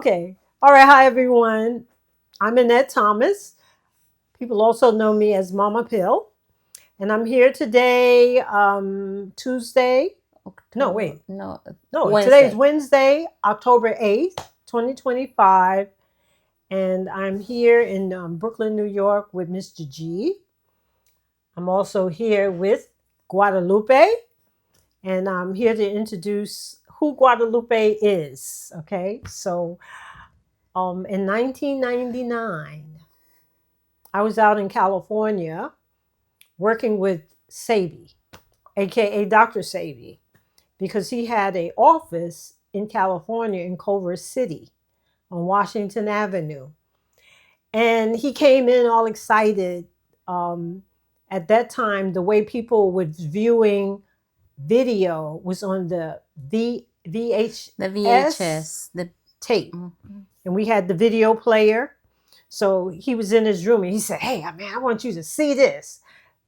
Okay. All right. Hi, everyone. I'm Annette Thomas. People also know me as Mama Pill. And I'm here today, Tuesday. No, wait. No, today's Wednesday, October 8th, 2025. And I'm here in Brooklyn, New York with Mr.G. I'm also here with Guadalupe. And I'm here to introduce who Guadalupe is. Okay. So, in 1999, I was out in California working with Sebi, aka Dr. Sebi, because he had an office in California in Culver City on Washington Avenue. And he came in all excited. At that time, the way people were viewing video was on the VHS the tape. And we had the video player. So he was in his room and he said, "Hey, man, I want you to see this.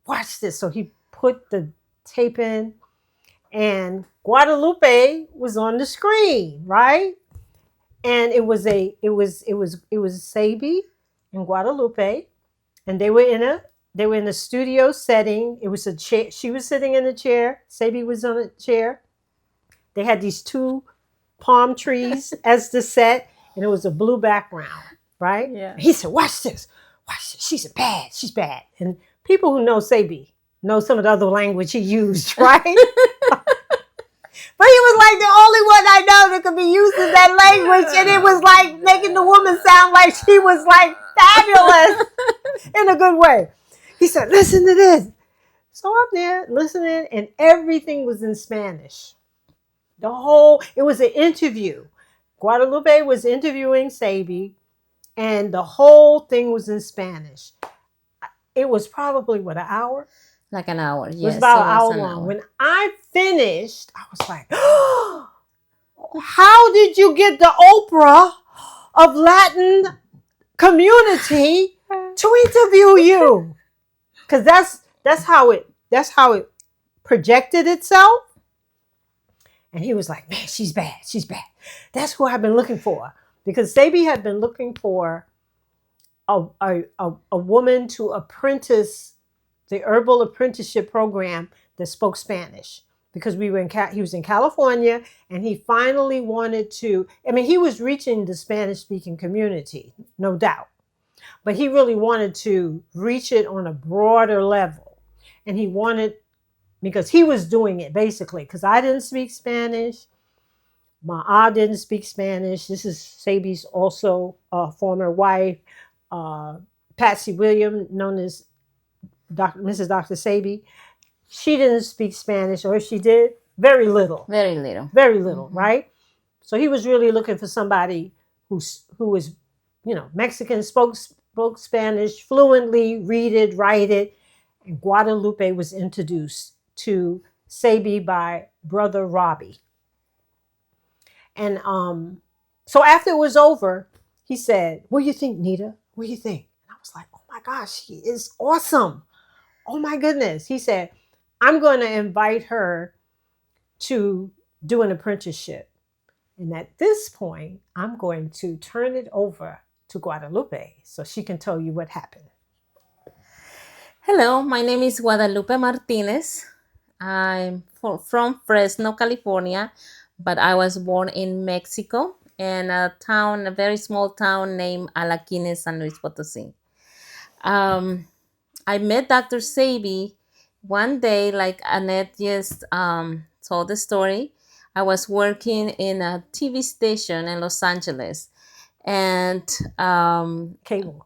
Watch this." So he put the tape in and Guadalupe was on the screen, right? And it was Sebi and Guadalupe, and they were in a studio setting. It was a chair. She was sitting in a chair. Sebi was on a chair. They had these two palm trees as the set, and it was a blue background, right? Yeah. He said, "Watch this. Watch this. She's bad. She's bad." And people who know Sebi know some of the other language he used, right? But he was like the only one I know that could be used in that language, and it was like making the woman sound like she was like fabulous in a good way. He said, "Listen to this." So I'm there listening, and everything was in Spanish. It was an interview. Guadalupe was interviewing Sebi, and the whole thing was in Spanish. It was probably, an hour? Like an hour, yes. It was about an hour long. When I finished, I was like, "Oh, how did you get the Oprah of Latin community to interview you?" Because that's how it projected itself. And he was like, "Man, she's bad. She's bad. That's who I've been looking for." Because Sebi had been looking for a woman to apprentice the herbal apprenticeship program that spoke Spanish. Because he was in California, and he finally wanted to. I mean, he was reaching the Spanish-speaking community, no doubt, but he really wanted to reach it on a broader level, and he wanted, because he was doing it basically, because I didn't speak Spanish. My aunt didn't speak Spanish. This is Sebi's also former wife, Patsy Williams, known as Mrs. Dr. Sebi. She didn't speak Spanish, or if she did, very little. Very little. Very little, right? So he was really looking for somebody who was, Mexican, spoke Spanish fluently, read it, write it. And Guadalupe was introduced to Sebi by Brother Robbie. And so after it was over, he said, "What do you think, Nita? What do you think?" And I was like, "Oh my gosh, she is awesome. Oh my goodness." He said, "I'm going to invite her to do an apprenticeship. And at this point, I'm going to turn it over to Guadalupe so she can tell you what happened." Hello, my name is Guadalupe Martinez. I'm from Fresno, California, but I was born in Mexico in a very small town named LATINX, San Luis Potosí. I met Dr. Sebi one day, like Annette just told the story. I was working in a TV station in Los Angeles, and Cable.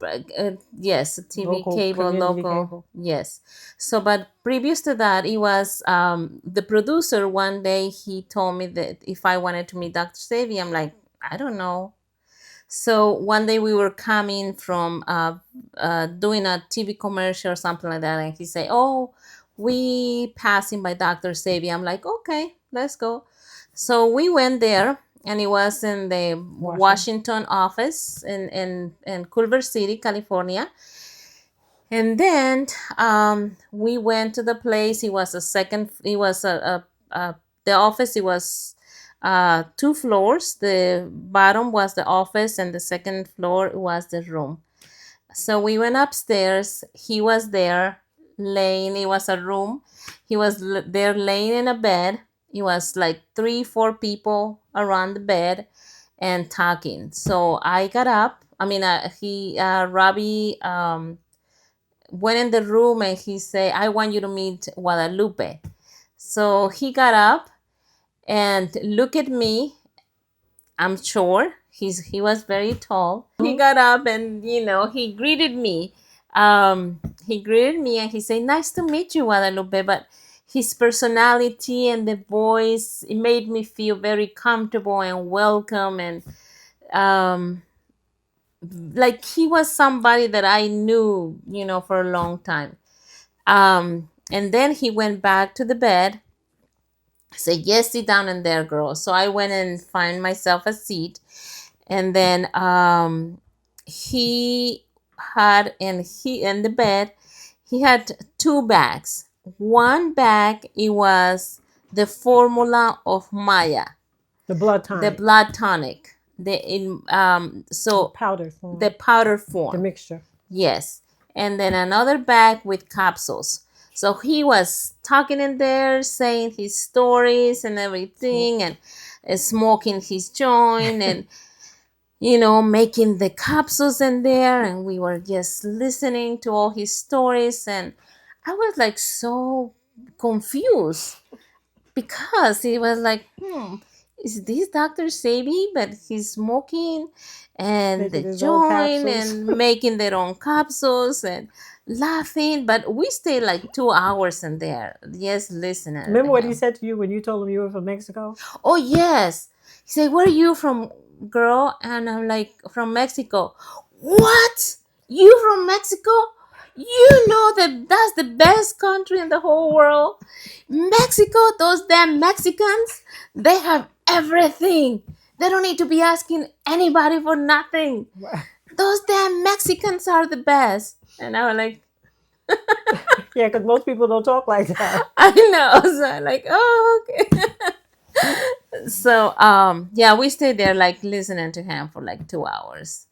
Yes, TV cable, local cable. Yes. So, but previous to that, it was the producer. One day he told me that if I wanted to meet Dr. Sebi, I'm like, I don't know. So one day we were coming from doing a TV commercial or something like that, and he said, "Oh, we passing by Dr. Sebi." I'm like, "Okay, let's go." So we went there, and it was in the Washington office in Culver City, California. And then we went to the place. It was the office. It was two floors. The bottom was the office, and the second floor was the room. So we went upstairs. He was there laying. It was a room. He was there laying in a bed. It was like 3, 4 people around the bed and talking. So I got up. I mean, Robbie went in the room and he said, "I want you to meet Guadalupe." So he got up and looked at me. I'm sure he was very tall. He got up and he greeted me. He greeted me and he said, "Nice to meet you, Guadalupe." But his personality and the voice, it made me feel very comfortable and welcome, and um, like he was somebody that I knew, for a long time. And then he went back to the bed. Said, "Yes, sit down in there, girl." So I went and find myself a seat, and then he he in the bed, he had two bags. One bag, it was the formula of Maya, The blood the tonic. blood tonic, so Powder form. the powder The form. mixture. Yes. And then another bag with capsules. So he was talking in there, saying his stories and everything, and smoking his joint, and making the capsules in there. And we were just listening to all his stories. And I was like so confused because he was like, is this Dr. Sebi? But he's smoking and Making the his own joint capsules. and making their own capsules and laughing. But we stayed like 2 hours in there, just listening. Remember to what he him. said to you when you told him you were from Mexico? Oh, yes. He said, "Where are you from, girl?" And I'm like, "From Mexico." "What? You from Mexico? You know that that's the best country in the whole world. Mexico, those damn Mexicans, they have everything. They don't need to be asking anybody for nothing. Those damn Mexicans are the best." And I was like, Yeah, because most people don't talk like that. I know. So I'm like, "Oh, okay." So yeah, we stayed there like listening to him for like 2 hours.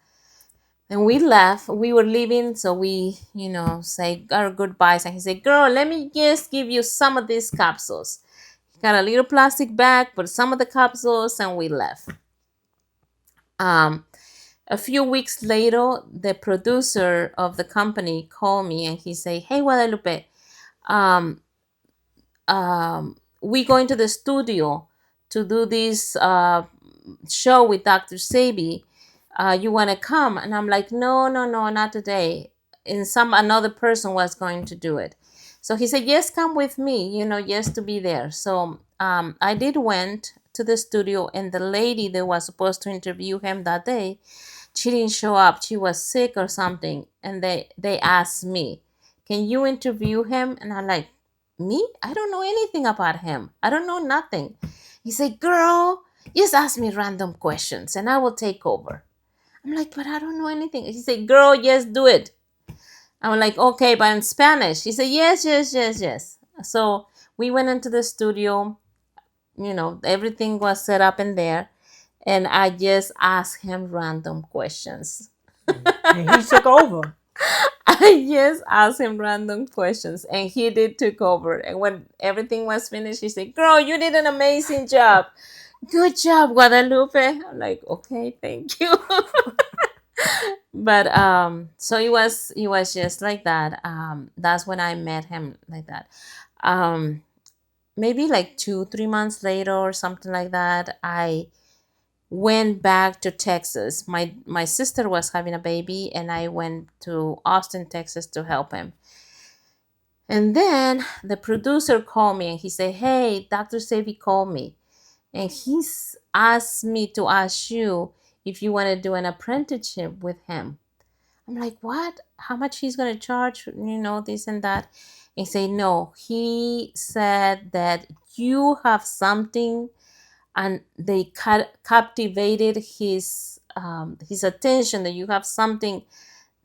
And we left. We were leaving, so we, say our goodbyes. And he said, "Girl, let me just give you some of these capsules." He got a little plastic bag, put some of the capsules, and we left. Um, a few weeks later, the producer of the company called me and he said, "Hey, Guadalupe, um, we going to the studio to do this show with Dr. Sebi. You want to come?" And I'm like, "No, no, no, not today." And another person was going to do it. So he said, "Yes, come with me, just to be there." So I did went to the studio, and the lady that was supposed to interview him that day, she didn't show up. She was sick or something. And they asked me, "Can you interview him?" And I'm like, "Me? I don't know anything about him. I don't know nothing." He said, "Girl, just ask me random questions and I will take over." I'm like, "But I don't know anything." He said, "Girl, just do it." I'm like, "Okay, but in Spanish." He said, "Yes, yes, yes, yes." So we went into the studio. Everything was set up in there. And I just asked him random questions. And he took over. I just asked him random questions, and he did took over. And when everything was finished, he said, "Girl, you did an amazing job. Good job, Guadalupe." I'm like, "Okay, thank you." But so it was just like that. That's when I met him like that. Um, maybe like 2, 3 months later or something like that, I went back to Texas. My sister was having a baby, and I went to Austin, Texas to help him. And then the producer called me and he said, "Hey, Dr. Sebi called me and he's asked me to ask you if you want to do an apprenticeship with him." I'm like, "What? How much he's going to charge? This and that." And he said, "No, he said that you have something, and they captivated his attention, that you have something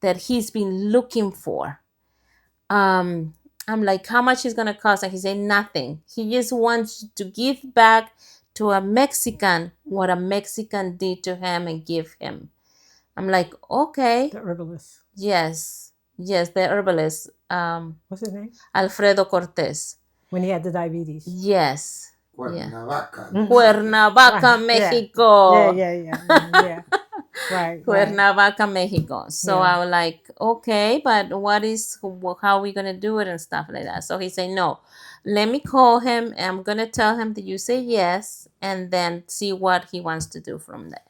that he's been looking for." I'm like, "How much is gonna cost?" And he said, "Nothing. He just wants to give back to a Mexican what a Mexican did to him and give him. I'm like, okay. The herbalist. Yes, the herbalist. What's his name? Alfredo Cortez. When he had the diabetes. Yes. Cuernavaca. Yeah. Cuernavaca, Right. Mexico. Yeah. Right. Cuernavaca, Mexico. So Yeah. I was like, okay, but how are we going to do it and stuff like that? So he said, no, let me call him. I'm going to tell him that you say yes and then see what he wants to do from there.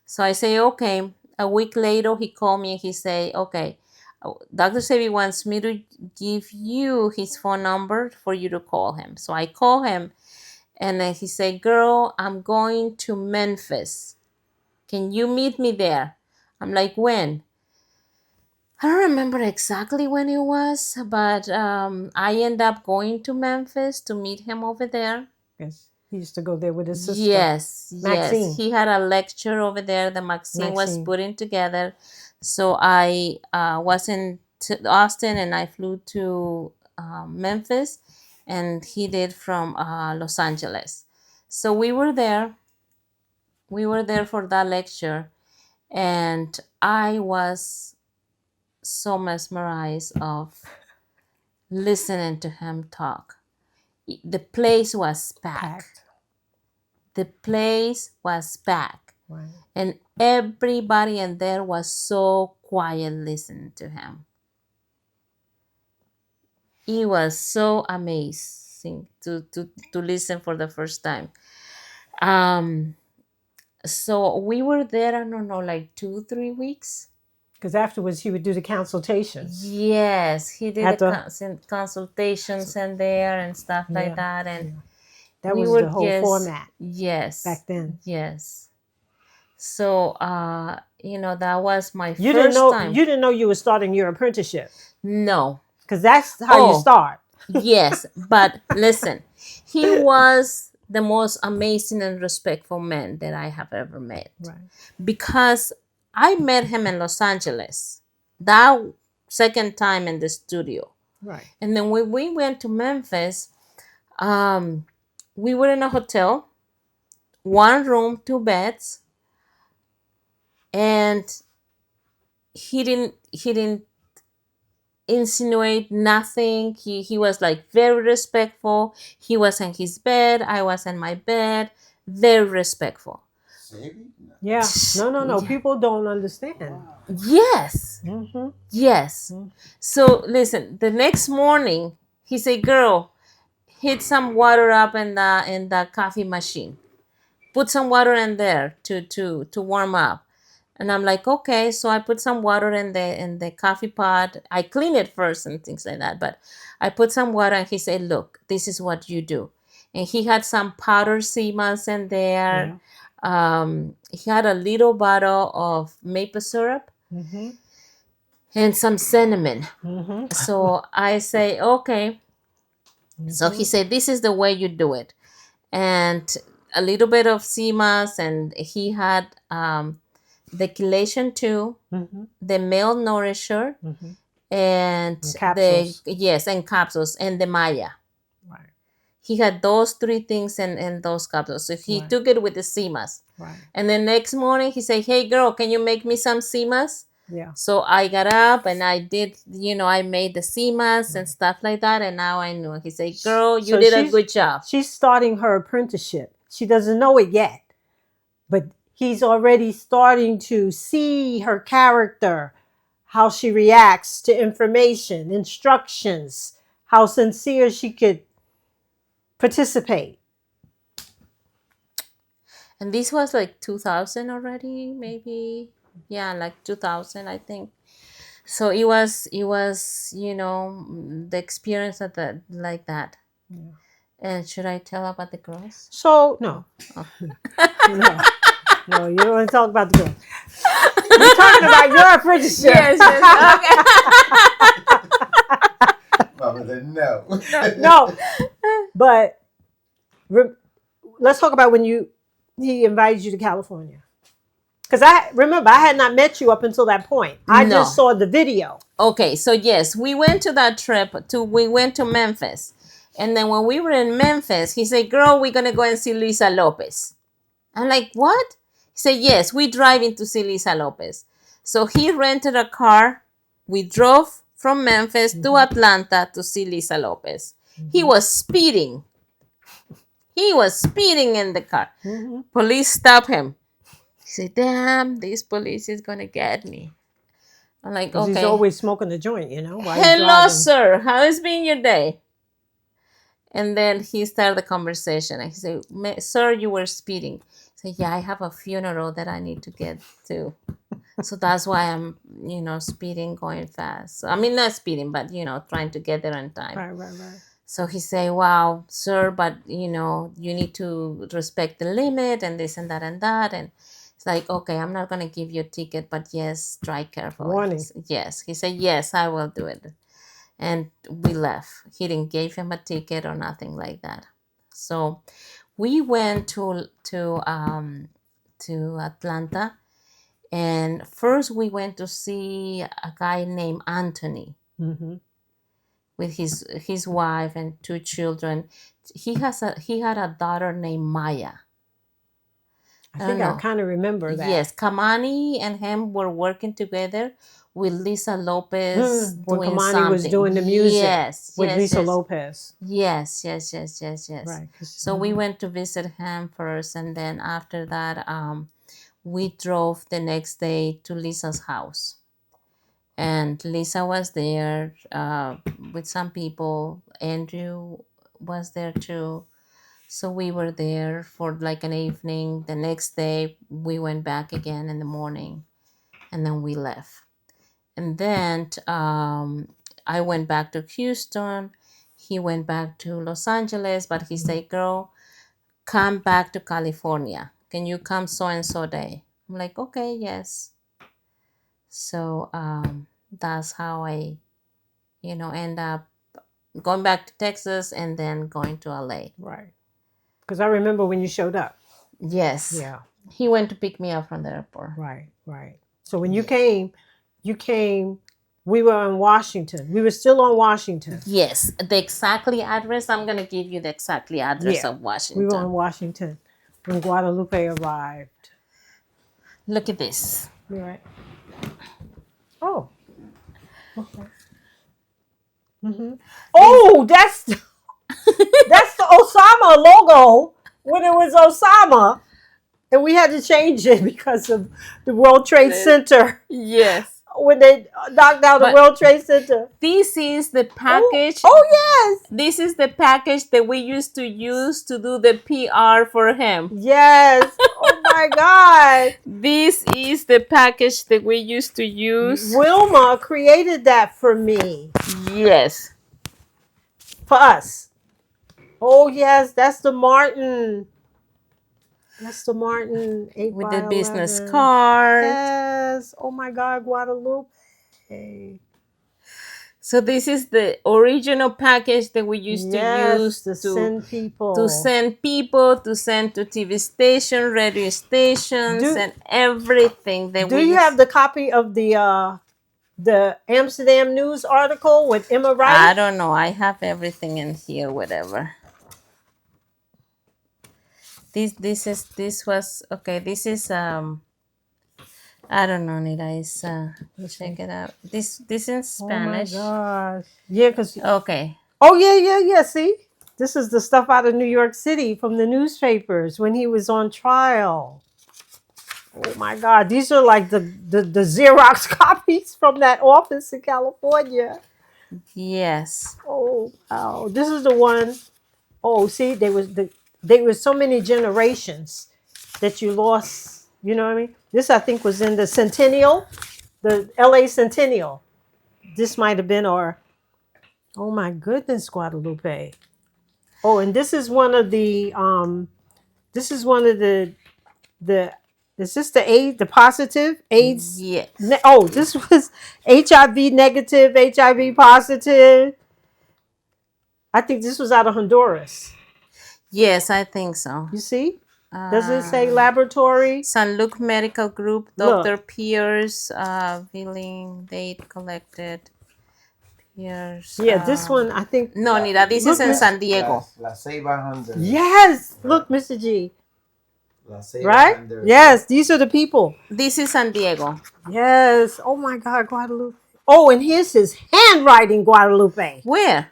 So I say, okay. A week later, he called me and he say, okay, Dr. Sebi wants me to give you his phone number for you to call him. So I call him and then he said, girl, I'm going to Memphis. Can you meet me there? I'm like, when? I don't remember exactly when it was, but I end up going to Memphis to meet him over there. Yes. He used to go there with his sister. Yes. Maxine. He had a lecture over there that Maxine was putting together. So I was in Austin and I flew to Memphis, and he did from Los Angeles. So we were there. We were there for that lecture, and I was so mesmerized of listening to him talk. The place was packed. The place was packed. Right. And everybody in there was so quiet listening to him. It was so amazing to listen for the first time. So we were there, I don't know, like 2-3 weeks. Because afterwards he would do the consultations. Yes, he did the consultations in there and stuff like that. And that was the whole format. Yes. Back then. Yes. So, that was my You first time. You didn't know you were starting your apprenticeship. No. Because that's how you start. Yes. But listen, he was the most amazing and respectful man that I have ever met. Right. Because I met him in Los Angeles, that second time in the studio. Right. And then when we went to Memphis, we were in a hotel, 1 room, 2 beds, and he didn't insinuate nothing. He was like very respectful. He was in his bed, I was in my bed, very respectful. Sebi? Yeah. No. People don't understand. Wow. Yes. Mm-hmm. Yes. Mm-hmm. So listen, the next morning he said, girl, heat some water up in the coffee machine. Put some water in there to warm up. And I'm like, okay. So I put some water in the coffee pot. I clean it first and things like that. But I put some water and he said, look, this is what you do. And he had some powdered seamas in there. Yeah. He had a little bottle of maple syrup. Mm-hmm. And some cinnamon. Mm-hmm. So I say, okay. Mm-hmm. So he said, this is the way you do it. And a little bit of seamas, and he had the chelation too, mm-hmm. the male nourisher, mm-hmm. and capsules. And capsules, and the Maya. Right. He had those 3 things in those capsules. So he took it with the seamas. Right. And the next morning he said, hey girl, can you make me some seamas? Yeah. So I got up and I did, I made the seamas and stuff like that. And now I knew. He said, girl, you did a good job. She's starting her apprenticeship. She doesn't know it yet, but he's already starting to see her character, how she reacts to information, instructions, how sincere she could participate. And this was like 2000 already, maybe. Yeah, like 2000, I think. So it was, the experience of like that. Yeah. And should I tell about the girls? So, no. Oh. No, you don't want to talk about the girls. We're talking about your apprenticeship. Yes, okay. Mama said no. No, but let's talk about when he invited you to California. Because I had not met you up until that point. I just saw the video. Okay, so yes, we went to that trip. We went to Memphis. And then when we were in Memphis, he said, girl, we're going to go and see Lisa Lopez. I'm like, what? He said, yes, we're driving to see Lisa Lopez. So he rented a car. We drove from Memphis to Atlanta to see Lisa Lopez. He was speeding. He was speeding in the car. Police stopped him. He said, damn, this police is going to get me. I'm like, okay. He's always smoking a joint, you know, while he's Hello, driving. sir. How has been your day? And then he started the conversation. And he said, sir, you were speeding. I said, yeah, I have a funeral that I need to get to. So that's why I'm, speeding, going fast. So, I mean, not speeding, but, trying to get there on time. Right. So he said, wow, sir, but, you need to respect the limit and this and that and that. And it's like, okay, I'm not going to give you a ticket, but yes, drive carefully. Warning. Yes. He said, yes, I will do it. And we left. He didn't give him a ticket or nothing like that. So we went to Atlanta, and first we went to see a guy named Anthony with his wife and 2 children. He had a daughter named Maya. I think I kind of remember that. Yes, Kamani and him were working together with Lisa Lopez When doing Kamani something. was doing the music with Lisa yes. Lopez. Yes. Right. So we went to visit him first, and then after that, we drove the next day to Lisa's house. And Lisa was there with some people. Andrew was there too. So we were there for like an evening. The next day, we went back again in the morning, and then we left. And then I went back to Houston. He went back to Los Angeles, but he said, girl, come back to California. Can you come so-and-so day? I'm like, okay, yes. So that's how I, end up going back to Texas and then going to LA. Right. Because I remember when you showed up. Yes. Yeah. He went to pick me up from the airport. Right. So when you came, we were in Washington. We were still on Washington. Yes. The exactly address, I'm going to give you the exactly address of Washington. We were on Washington when Guadalupe arrived. Look at this. Right. Oh. Okay. Oh, that's the Osama logo when it was Osama. And we had to change it because of the World Trade Center. Yes. When they knocked down the World Trade Center. This is the package. Oh, yes. This is the package that we used to use to do the PR for him. Yes. Oh, my God. This is the package that we used to use. Wilma created that for me. Yes. For us. Oh, yes. That's the Martin. That's the Martin 8 with by the business 11. card. Yes. Oh my God, Guadalupe. So this is the original package that we used to use to send people. To send to TV station, radio stations, and everything that Do you have the copy of the Amsterdam News article with Emma Wright? I don't know. I have everything in here, whatever. This was okay. This is I don't know, Nita. Check it out. This in Spanish. Oh my gosh. Yeah, because okay. Oh yeah. See, this is the stuff out of New York City from the newspapers when he was on trial. Oh my God, these are like the Xerox copies from that office in California. Yes. Oh wow, this is the one. Oh, see, there was so many generations that you lost. You know what I mean? This I think was in the Centennial, the LA Centennial. This might have been our. Oh my goodness, Guadalupe. Oh, and this is one of the. This is one of the. Is this the AIDS, the positive AIDS? Yes. This was HIV negative, HIV positive. I think this was out of Honduras. Yes, I think so. You see? Does it say laboratory? San Luke Medical Group, Dr. Pierce, billing date collected. Here's, Yeah, this one, I think. No, Nita, this Look, is in Miss- San Diego. La Ceiba Hunter. Yes. Look, Mr. G. La Ceiba Right? Hunter. Yes, these are the people. This is San Diego. Yes. Oh my God, Guadalupe. Oh, and here's his handwriting, Guadalupe. Where?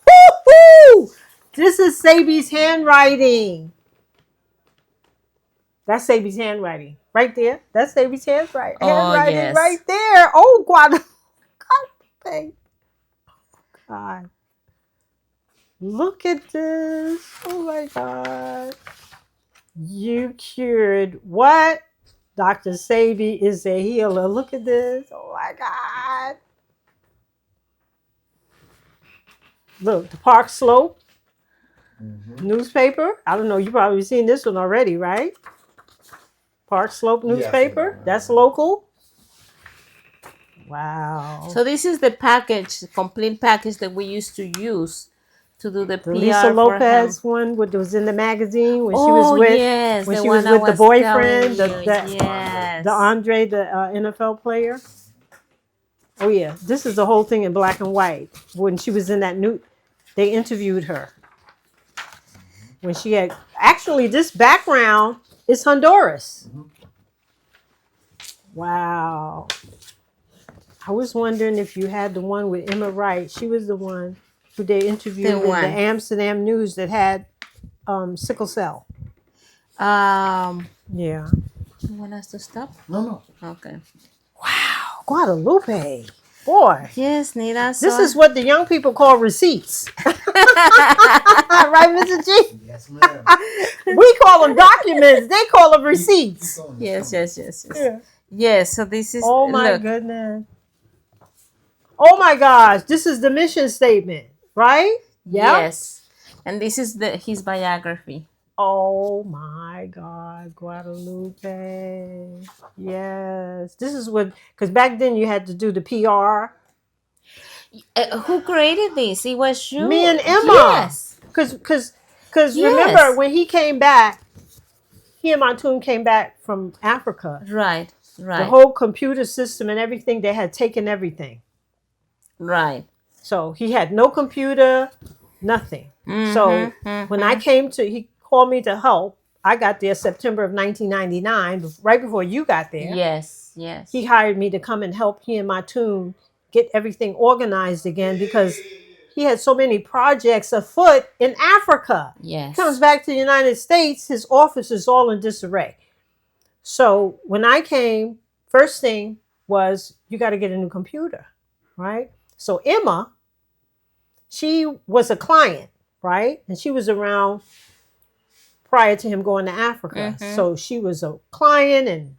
Woo-hoo! This is Sebi's handwriting. That's Sebi's handwriting. Right there. That's Sebi's handwriting. Oh, Handwriting yes. right there. Oh, Guadalupe. God. Look at this. Oh my God. You cured what? Dr. Sebi is a healer. Look at this. Oh my God. Look, the Park Slope newspaper. I don't know. You probably seen this one already, right? Park Slope newspaper. Yes, That's local. Wow. So this is the package, complete package that we used to use to do the The PR Lisa for him. Lopez one, what was in the magazine when she Oh, was with yes, when the she was one I with the was boyfriend, telling the you. Yes. Andre, the NFL player. Oh yeah, this is the whole thing in black and white. When she was in that they interviewed her. When she had actually this background is Honduras. Wow. I was wondering if you had the one with Emma Wright. She was the one who they interviewed The in the one. Amsterdam News that had sickle cell. Yeah. Yeah. You want us to stop? No. Okay. Wow, Guadalupe. Boy. Yes, Nita. This is what the young people call receipts. Right, Mr. G? Yes, ma'am. We call them documents. They call them receipts. Yes. Yeah. Yes, so this is. Oh my look. goodness. Oh my gosh. This is the mission statement, right? Yeah. Yes. And this is his biography. Oh my God, Guadalupe. Yes. This is what, because back then you had to do the PR. Who created this? It was you. Me and Emma. Yes. Because Yes. remember when he came back, he and Montoon came back from Africa. Right. The whole computer system and everything, they had taken everything. Right. So he had no computer, nothing. So when I came he called me to help. I got there September of 1999, right before you got there. Yes. He hired me to come and help he and Montoon get everything organized again because he had so many projects afoot in Africa. Yes. Comes back to the United States, his office is all in disarray. So when I came, first thing was you got to get a new computer, right? So Emma, she was a client, right? And she was around prior to him going to Africa. So she was a client and,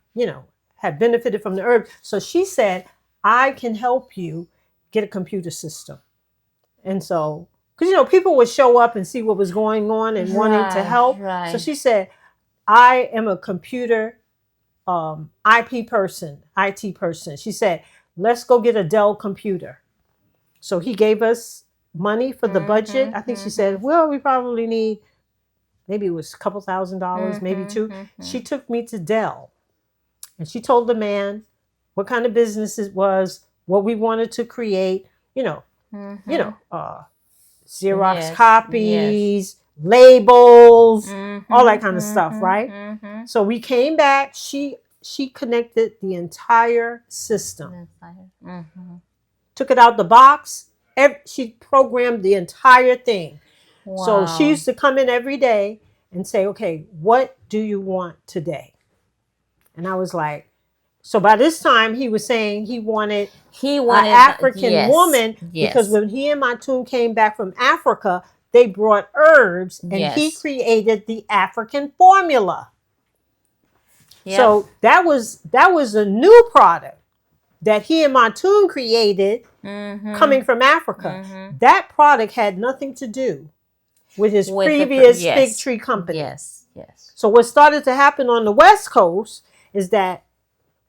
had benefited from the herb. So she said, I can help you get a computer system. And so, because, people would show up and see what was going on and wanting to help. Right. So she said, I am a computer IT person. She said, let's go get a Dell computer. So he gave us money for the budget. I think she said, well, we probably need, maybe it was a couple $1,000, maybe two. She took me to Dell and she told the man what kind of business it was, what we wanted to create, Xerox copies, labels, all that kind of stuff, right? So we came back. She connected the entire system, took it out the box. She programmed the entire thing. Wow. So she used to come in every day and say, okay, what do you want today? And I was like, so by this time he was saying he wanted an African woman because when he and Montoon came back from Africa, they brought herbs and he created the African formula. Yep. So that was a new product that he and Montoon created coming from Africa. That product had nothing to do with his previous fig tree company. Yes. So what started to happen on the West Coast is that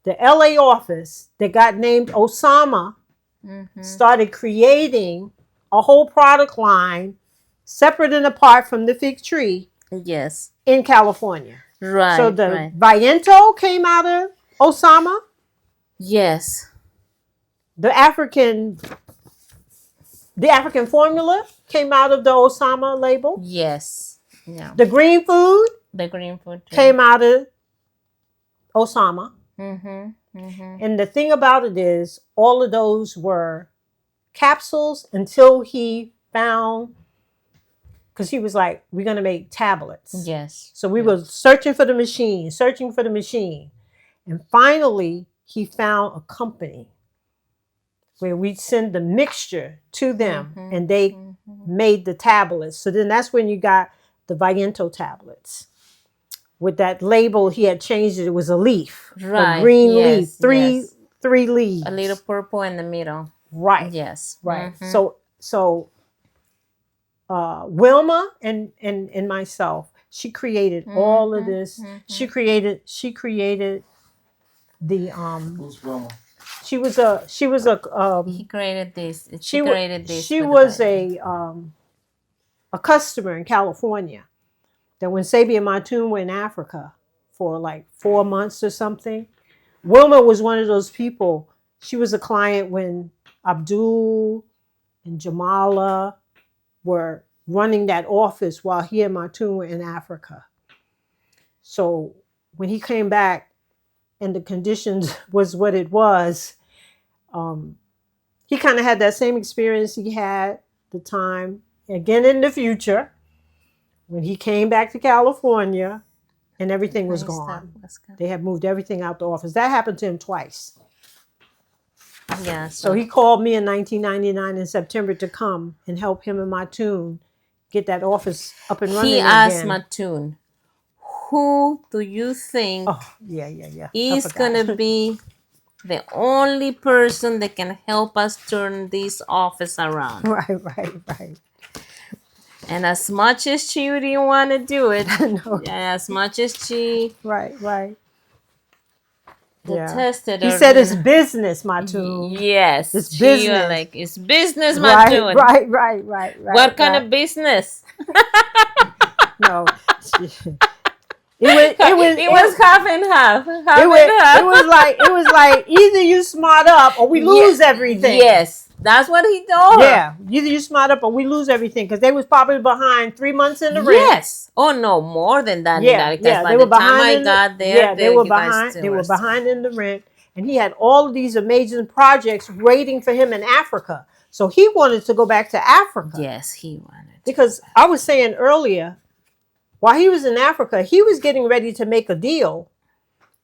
the LA office that got named Osama started creating a whole product line separate and apart from the fig tree. Yes. In California. Right. So the Viento came out of Osama. Yes. The African The African formula came out of the Osama label. Yes. Yeah. The green food The green food too. came out of Osama. Mm-hmm. And the thing about it is, all of those were capsules until he found, because he was like, we're going to make tablets. Yes. So we were searching for the machine. And finally, he found a company where we'd send the mixture to them and they made the tablets. So then that's when you got the Viento tablets. With that label, he had changed it. It was a leaf, Right. a green Yes, leaf, three leaves. A little purple in the middle. Right. Yes. Right. So Wilma and myself, she created all of this. She created the Who's Wilma? She was a He created this. She created this. She was a customer in California. That when Sebi and Matun were in Africa for like 4 months or something, Wilma was one of those people. She was a client when Abdul and Jamala were running that office while he and Matun were in Africa. So when he came back and the conditions was what it was, he kind of had that same experience he had the time again in the future when he came back to California and everything was gone. They had moved everything out the office. That happened to him twice. Yeah. So he called me in 1999 in September to come and help him and Matun get that office up and running again. He asked Matun, who do you think is going to be the only person that can help us turn this office around? Right. And as much as she didn't want to do it, as much as she detested He her, said it's business, Matun. Yes. It's business. Like, it's business, Matun. Right. What kind of business? No. It was half and half. It was like either you smart up or we lose everything. Yes, that's what he told her. Yeah, either you smart up or we lose everything because they was probably behind 3 months in the rent. Yes. Oh no, more than that. Yeah. They were behind. They were behind. They were behind in the rent, and he had all of these amazing projects waiting for him in Africa. So he wanted to go back to Africa. Yes, he wanted. Because I was saying earlier, while he was in Africa, he was getting ready to make a deal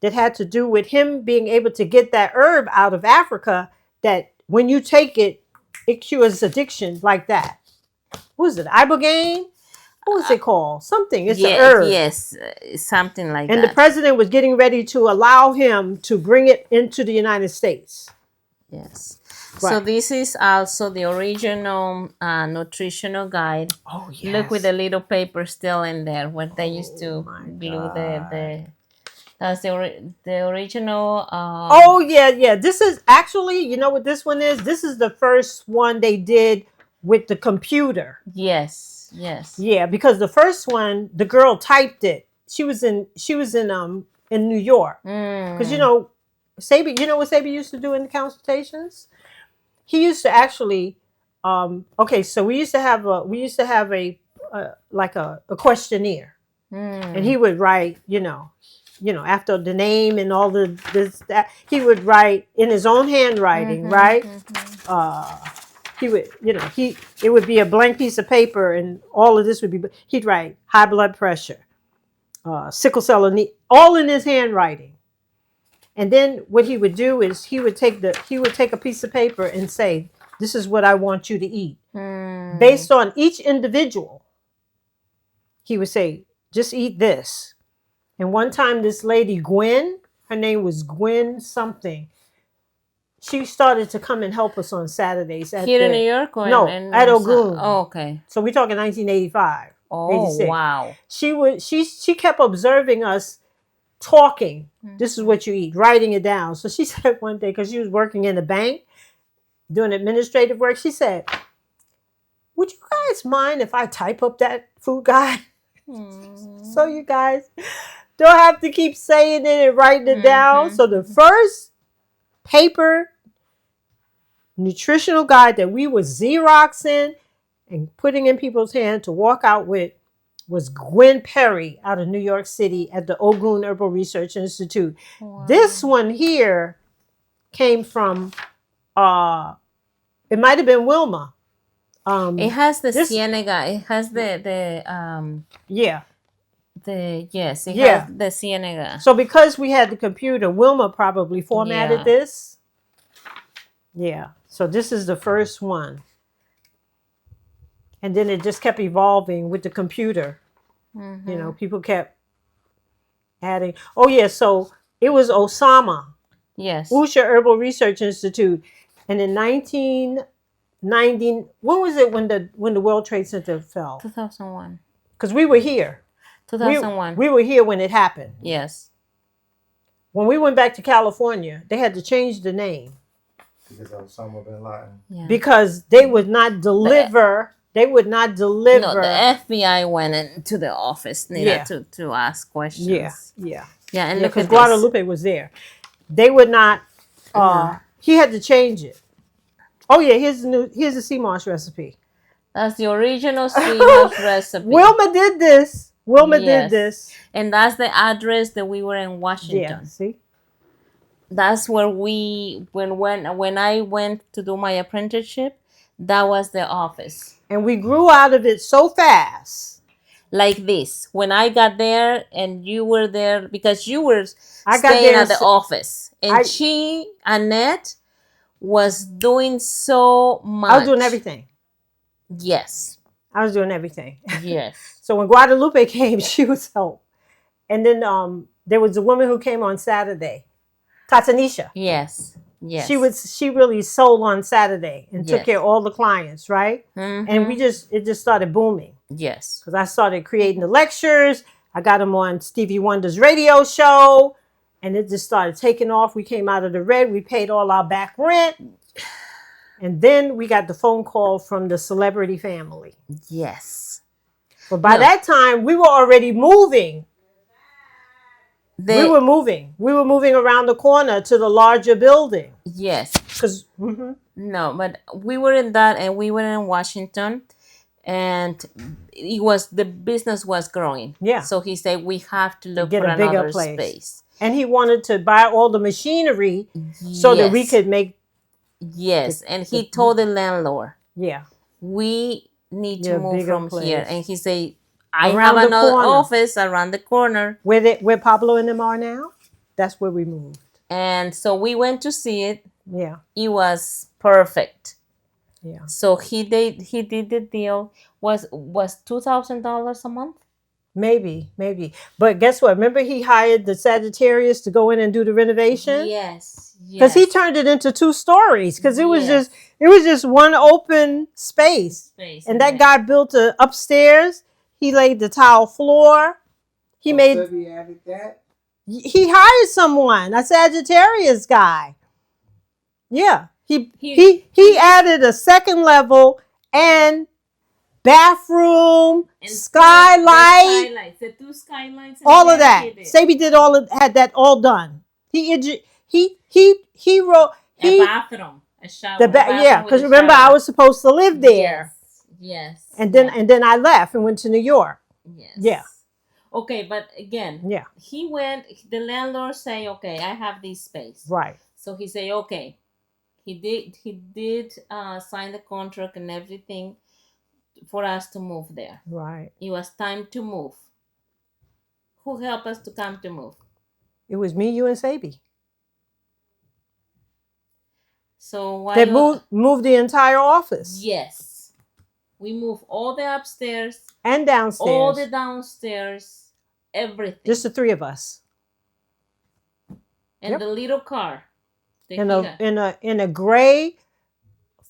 that had to do with him being able to get that herb out of Africa that when you take it, it cures addiction like that. What was it? Ibogaine? What was it called? Something. It's an herb. Yes, something like that. And the president was getting ready to allow him to bring it into the United States. Yes. Right. So this is also the original nutritional guide. Oh, yes. Look with the little paper still in there where they used to glue the that's the original. This is actually, you know what this one is? This is the first one they did with the computer. Yes. Yeah, because the first one, the girl typed it. She was in New York. Because Sebi, you know what Sebi used to do in the consultations? He used to actually, so we used to have a questionnaire, and he would write, after the name and all the this that he would write in his own handwriting, right? He would, it would be a blank piece of paper, and all of this would be. He'd write high blood pressure, sickle cell anemia, all in his handwriting. And then what he would do is he would take a piece of paper and say, "This is what I want you to eat." Based on each individual, he would say, "Just eat this." And one time this lady, Gwen, her name was Gwen something, she started to come and help us on Saturdays. Here in New York? At Ogun. Oh, okay. So we're talking 1985. Oh, 86. wow. She kept observing us talking. This is what you eat, writing it down. So she said one day, because she was working in a bank, doing administrative work, she said, "Would you guys mind if I type up that food guide?" So you guys don't have to keep saying it and writing it down. So the first paper nutritional guide that we were Xeroxing and putting in people's hands to walk out with was Gwen Perry out of New York City at the Ogun Herbal Research Institute. Wow. This one here came from, it might have been Wilma. It has the this- Cienega. It has the Yeah. yes, it Yeah. has the Cienega. So because we had the computer, Wilma probably formatted Yeah. this. Yeah. So this is the first one. And then it just kept evolving with the computer. Mm-hmm. You know, people kept adding. Oh, yeah. So it was Osama, Yes. Usha Herbal Research Institute. And in 1990, when was it when the World Trade Center fell? 2001. Because we were here. 2001. We were here when it happened. Yes. When we went back to California, they had to change the name. Because of Osama bin Laden. Yeah. Because they would not deliver. They would not deliver. No, the FBI went into the office, Nina, Yeah. to ask questions. Yeah. Yeah, and Yeah, look because at this. Guadalupe was there. They would not. He had to change it. Oh yeah, here's the sea moss recipe. That's the original CMOS recipe. Wilma did this. Wilma Yes. did this. And that's the address that we were in Yeah. Washington. See. That's where when I went to do my apprenticeship, that was the office. And we grew out of it so fast. Like this. When I got there and you were there, because you were I got staying there at the office. And Annette, was doing so much. I was doing everything. Yes. I was doing everything. Yes. So when Guadalupe came, she was help. And then there was a woman who came on Saturday, Tatanisha. Yes. Yes. She really sold on Saturday and took Yes. care of all the clients, right? Mm-hmm. And it just started booming. Yes. Because I started creating the lectures. I got them on Stevie Wonder's radio show. And it just started taking off. We came out of the red. We paid all our back rent. And then we got the phone call from the celebrity family. Yes. But by that time, we were already moving. We were moving around the corner to the larger building. Yes. Because No, but we were in that, and we were in Washington, and the business was growing. Yeah. So he said we have to look get for a bigger another place. space. And he wanted to buy all the machinery so that we could make. Yes, and he told the landlord, Yeah. we need Yeah, to move bigger from place. here. And he said, I Around have the another corner. office around the corner. Where Pablo and them are now, that's where we moved. And so we went to see it. Yeah. It was perfect. Yeah. So he did the deal. Was $2,000 a month? Maybe. But guess what? Remember he hired the Sagittarius to go in and do the renovation? Yes. Because he turned it into 2 stories. Because it was Yes. just one open space. And that guy built a upstairs. He laid the tile floor. He made. Sebi added that? He hired someone, a Sagittarius guy. Yeah. He added a second level and bathroom, And skylight, the 2 skylights. all of that. Sebi had that all done. He wrote a bathroom, a shower. because remember I was supposed to live there. Yes. And then I left and went to New York. Yes. Yeah. Okay, but again, Yeah. the landlord say, okay, I have this space. Right. So he say, okay. He did sign the contract and everything for us to move there. Right. It was time to move. Who helped us to come to move? It was me, you, and Sebi. So why They moved the entire office. Yes. We moved all the upstairs, And downstairs. all the downstairs, everything. Just the 3 of us. And Yep. the little car. In a gray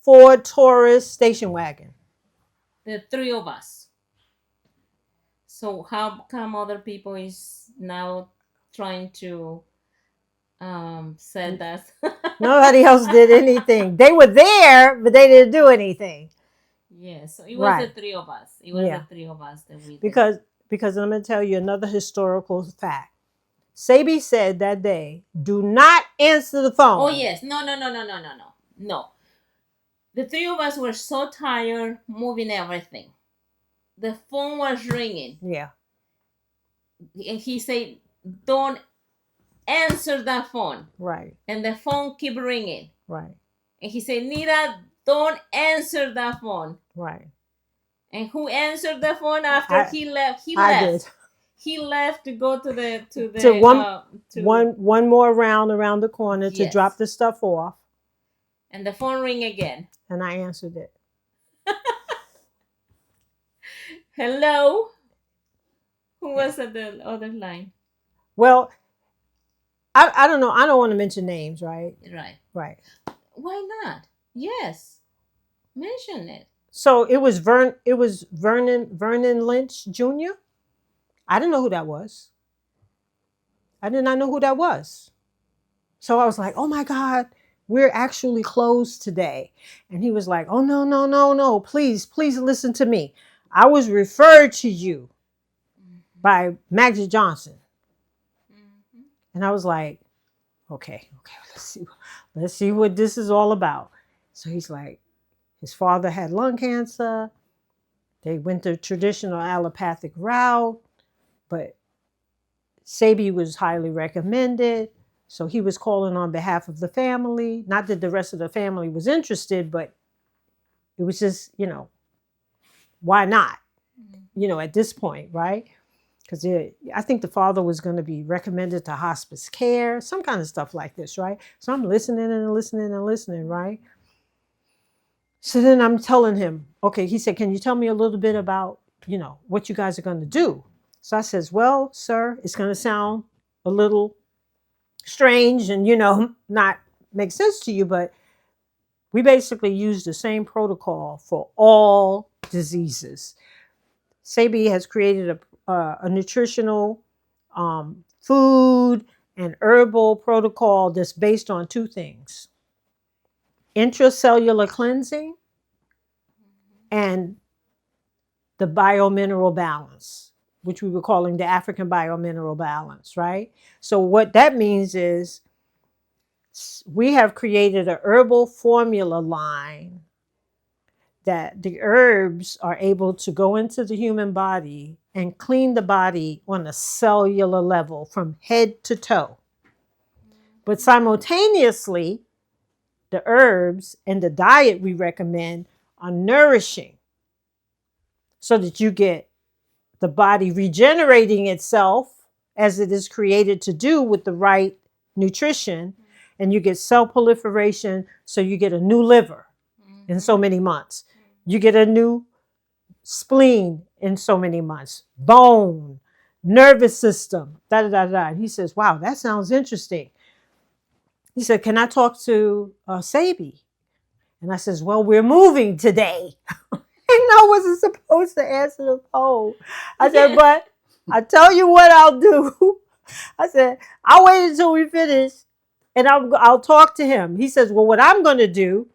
Ford Taurus station wagon. The 3 of us. So how come other people is now trying to say that? Nobody else did anything. They were there, but they didn't do anything. Yes, so it was Right. the 3 of us. It was Yeah. the 3 of us that we did. Because I'm going to tell you another historical fact. Sebi said that day, do not answer the phone. Oh yes, no. The three of us were so tired moving everything. The phone was ringing. Yeah. And he said, don't answer that phone. Right. And the phone keep ringing. Right. And he said, Nita, don't answer that phone. Right. And who answered the phone after he left? I did. He left to go to the one more round around the corner to drop the stuff off. And the phone rang again. And I answered it. Hello? Who was at the other line? Well, I don't know. I don't want to mention names, right? Right. Why not? Yes. Mention it. So it was Vernon Lynch Jr. I didn't know who that was. I did not know who that was. So I was like, oh my God, we're actually closed today. And he was like, oh, no. Please listen to me. I was referred to you by Maggie Johnson. Mm-hmm. And I was like, okay, let's see what this is all about. So he's like, his father had lung cancer. They went the traditional allopathic route, but Sebi was highly recommended. So he was calling on behalf of the family. Not that the rest of the family was interested, but it was just, why not? At this point, right? Because I think the father was going to be recommended to hospice care, some kind of stuff like this, right? So I'm listening, right? So then I'm telling him, okay, he said, can you tell me a little bit about, what you guys are going to do? So I says, well, sir, it's going to sound a little strange and, not make sense to you, but we basically use the same protocol for all diseases. Sebi has created a nutritional food and herbal protocol that's based on two things: intracellular cleansing and the biomineral balance, which we were calling the African biomineral balance, right? So what that means is we have created a herbal formula line that the herbs are able to go into the human body and clean the body on a cellular level from head to toe. But simultaneously, the herbs and the diet we recommend are nourishing so that you get the body regenerating itself as it is created to do with the right nutrition, and you get cell proliferation, so you get a new liver in so many months. You get a new spleen in so many months, bone, nervous system, And he says, wow, that sounds interesting. He said, can I talk to Sebi? And I says, well, we're moving today. And I wasn't supposed to answer the phone. I said, but I tell you what I'll do. I said, I'll wait until we finish and I'll talk to him. He says, well, what I'm going to do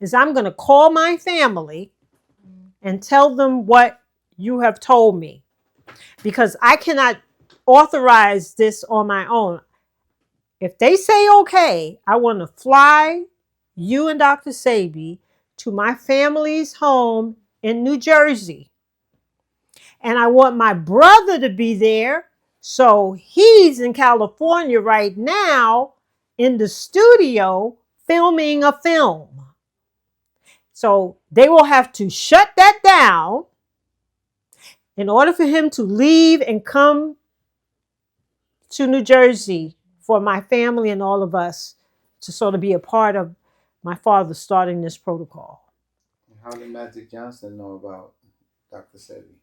is I'm going to call my family and tell them what you have told me, because I cannot authorize this on my own. If they say okay, I want to fly you and Dr. Sebi to my family's home in New Jersey. And I want my brother to be there. So he's in California right now in the studio filming a film. So they will have to shut that down in order for him to leave and come to New Jersey for my family and all of us to sort of be a part of my father starting this protocol. How did Magic Johnson know about Dr. Sebi?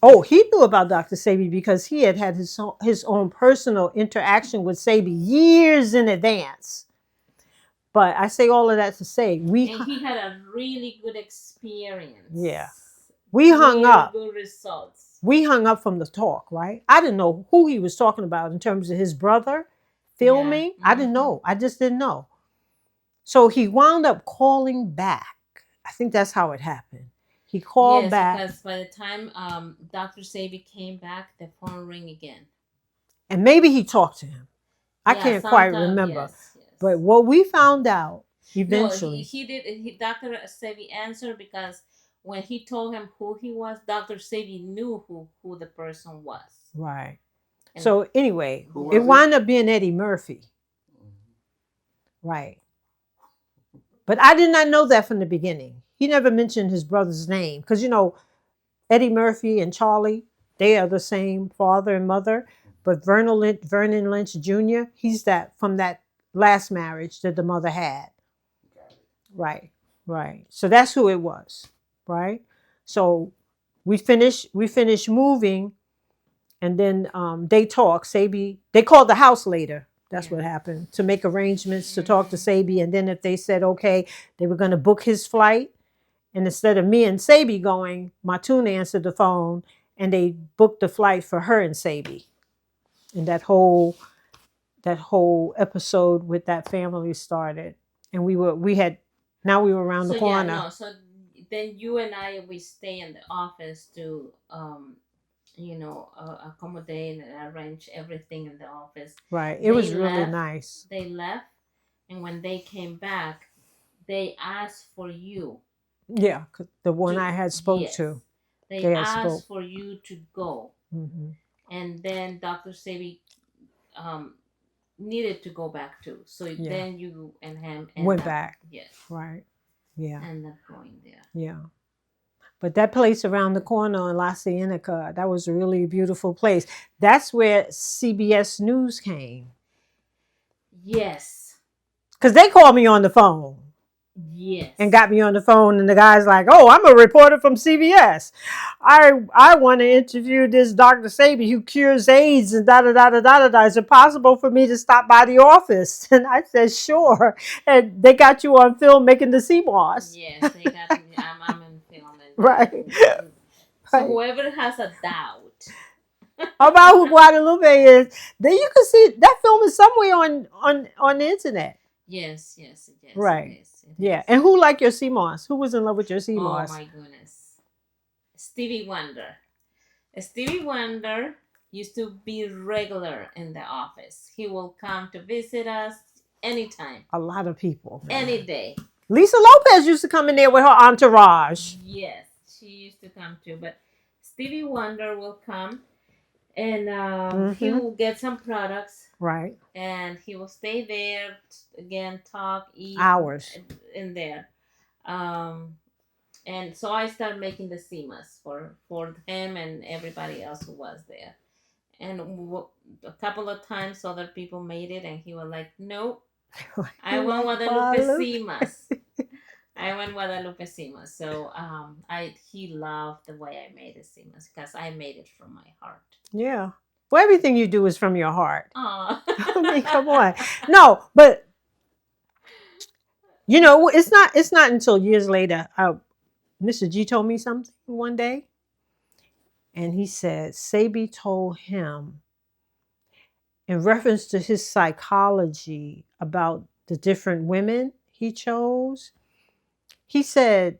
Oh, he knew about Dr. Sebi because he had his own personal interaction with Sebi years in advance. But I say all of that to say he had a really good experience. Yeah. We hung up. Good results. We hung up from the talk, right? I didn't know who he was talking about in terms of his brother filming. Yeah. I didn't know. I just didn't know. So he wound up calling back. I think that's how it happened. He called back. Because by the time Dr. Sebi came back, the phone rang again. And maybe he talked to him. I can't quite remember. Yes. But what we found out eventually. No, he did. Dr. Sebi answered because when he told him who he was, Dr. Sebi knew who the person was. Right. And So anyway, Who it was wound up being Eddie Murphy. Right. But I did not know that from the beginning. He never mentioned his brother's name because, Eddie Murphy and Charlie, they are the same father and mother. But Vernon Lynch Jr., he's that from that last marriage that the mother had. Got it. Right. Right. So that's who it was. Right. So we finished moving, and then they talked. Sebi, they called the house later. That's what happened, to make arrangements to talk to Sebi. And then if they said okay, they were going to book his flight. And instead of me and Sebi going, Matun answered the phone and they booked the flight for her and Sebi. And that whole episode with that family started. And we were around the corner. Yeah, no. So then you and we stay in the office to accommodate and arrange everything in the office. Right. It was really left. nice. They left, and when they came back, they asked for you. Yeah, 'cause the one I had spoke Yes. to. They had asked spoke. for you to go. And then Dr. Sebi needed to go back too. So then you and him went back. Yes. Right. Yeah. End up going there. Yeah. But that place around the corner in La Cienega, that was a really beautiful place. That's where CBS News came. Yes. Because they called me on the phone. Yes. And got me on the phone, and the guy's like, "Oh, I'm a reporter from CBS. I want to interview this Dr. Sebi who cures AIDS and da da da da da da. Is it possible for me to stop by the office?" And I said, "Sure." And they got you on film making the sea moss. Yes, they got me. I'm in film. Right. So whoever has a doubt about who Guadalupe is, then you can see that film is somewhere on the internet. Yes. Right. It Yeah. is. And who liked your sea moss? Who was in love with your sea moss? Oh my goodness. Stevie Wonder. Stevie Wonder used to be regular in the office. He will come to visit us anytime. A lot of people. Any day. Lisa Lopez used to come in there with her entourage. Yes, she used to come too. But Stevie Wonder will come, and he will get some products. Right. And he will stay there again, talk, eat hours in there. And so I started making the semas for him and everybody else who was there. And a couple of times other people made it, and he was like, "Nope, I want Guadalupe semas." I went Guadalupe semas. So he loved the way I made the semas because I made it from my heart. Yeah. Well, everything you do is from your heart. Aww. I mean, come on. No, but it's not until years later. Mr.G told me something one day, and he said Sebi told him in reference to his psychology about the different women he chose. He said,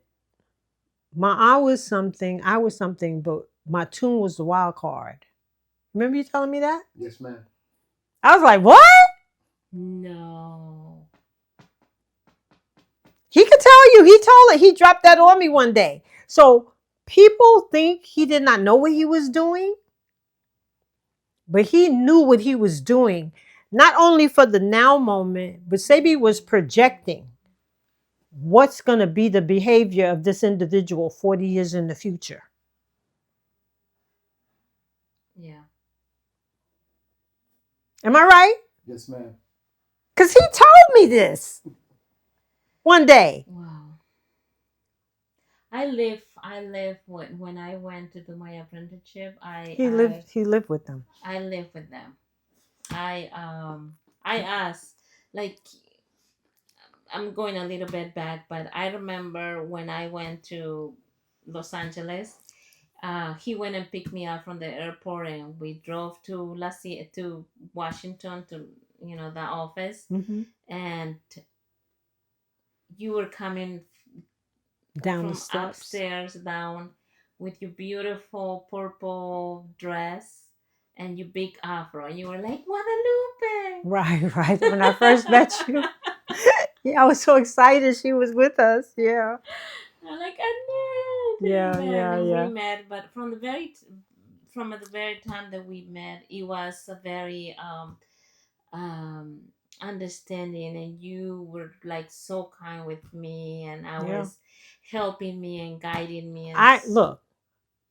I was something, but my tune was the wild card. Remember you telling me that? Yes, ma'am. I was like, what? No. He could tell you. He dropped that on me one day. So people think he did not know what he was doing, but he knew what he was doing, not only for the now moment, but Sebi was projecting what's going to be the behavior of this individual 40 years in the future. Yeah. Am I right? Yes, ma'am. Because he told me this one day. Wow. I live when I went to do my apprenticeship. He lived with them. I live with them. I asked, like, I'm going a little bit back, but I remember when I went to Los Angeles, he went and picked me up from the airport, and we drove to to Washington to the office, and you were coming down from the steps. Upstairs down with your beautiful purple dress and your big afro, and you were like, Guadalupe. Right. When I first met you. Yeah, I was so excited she was with us. Yeah. I'm like, Annette. Yeah, yeah, And yeah. we met, but from the very time that we met, it was a very um understanding, and you were like so kind with me, and I Yeah. was helping me and guiding me, and I look,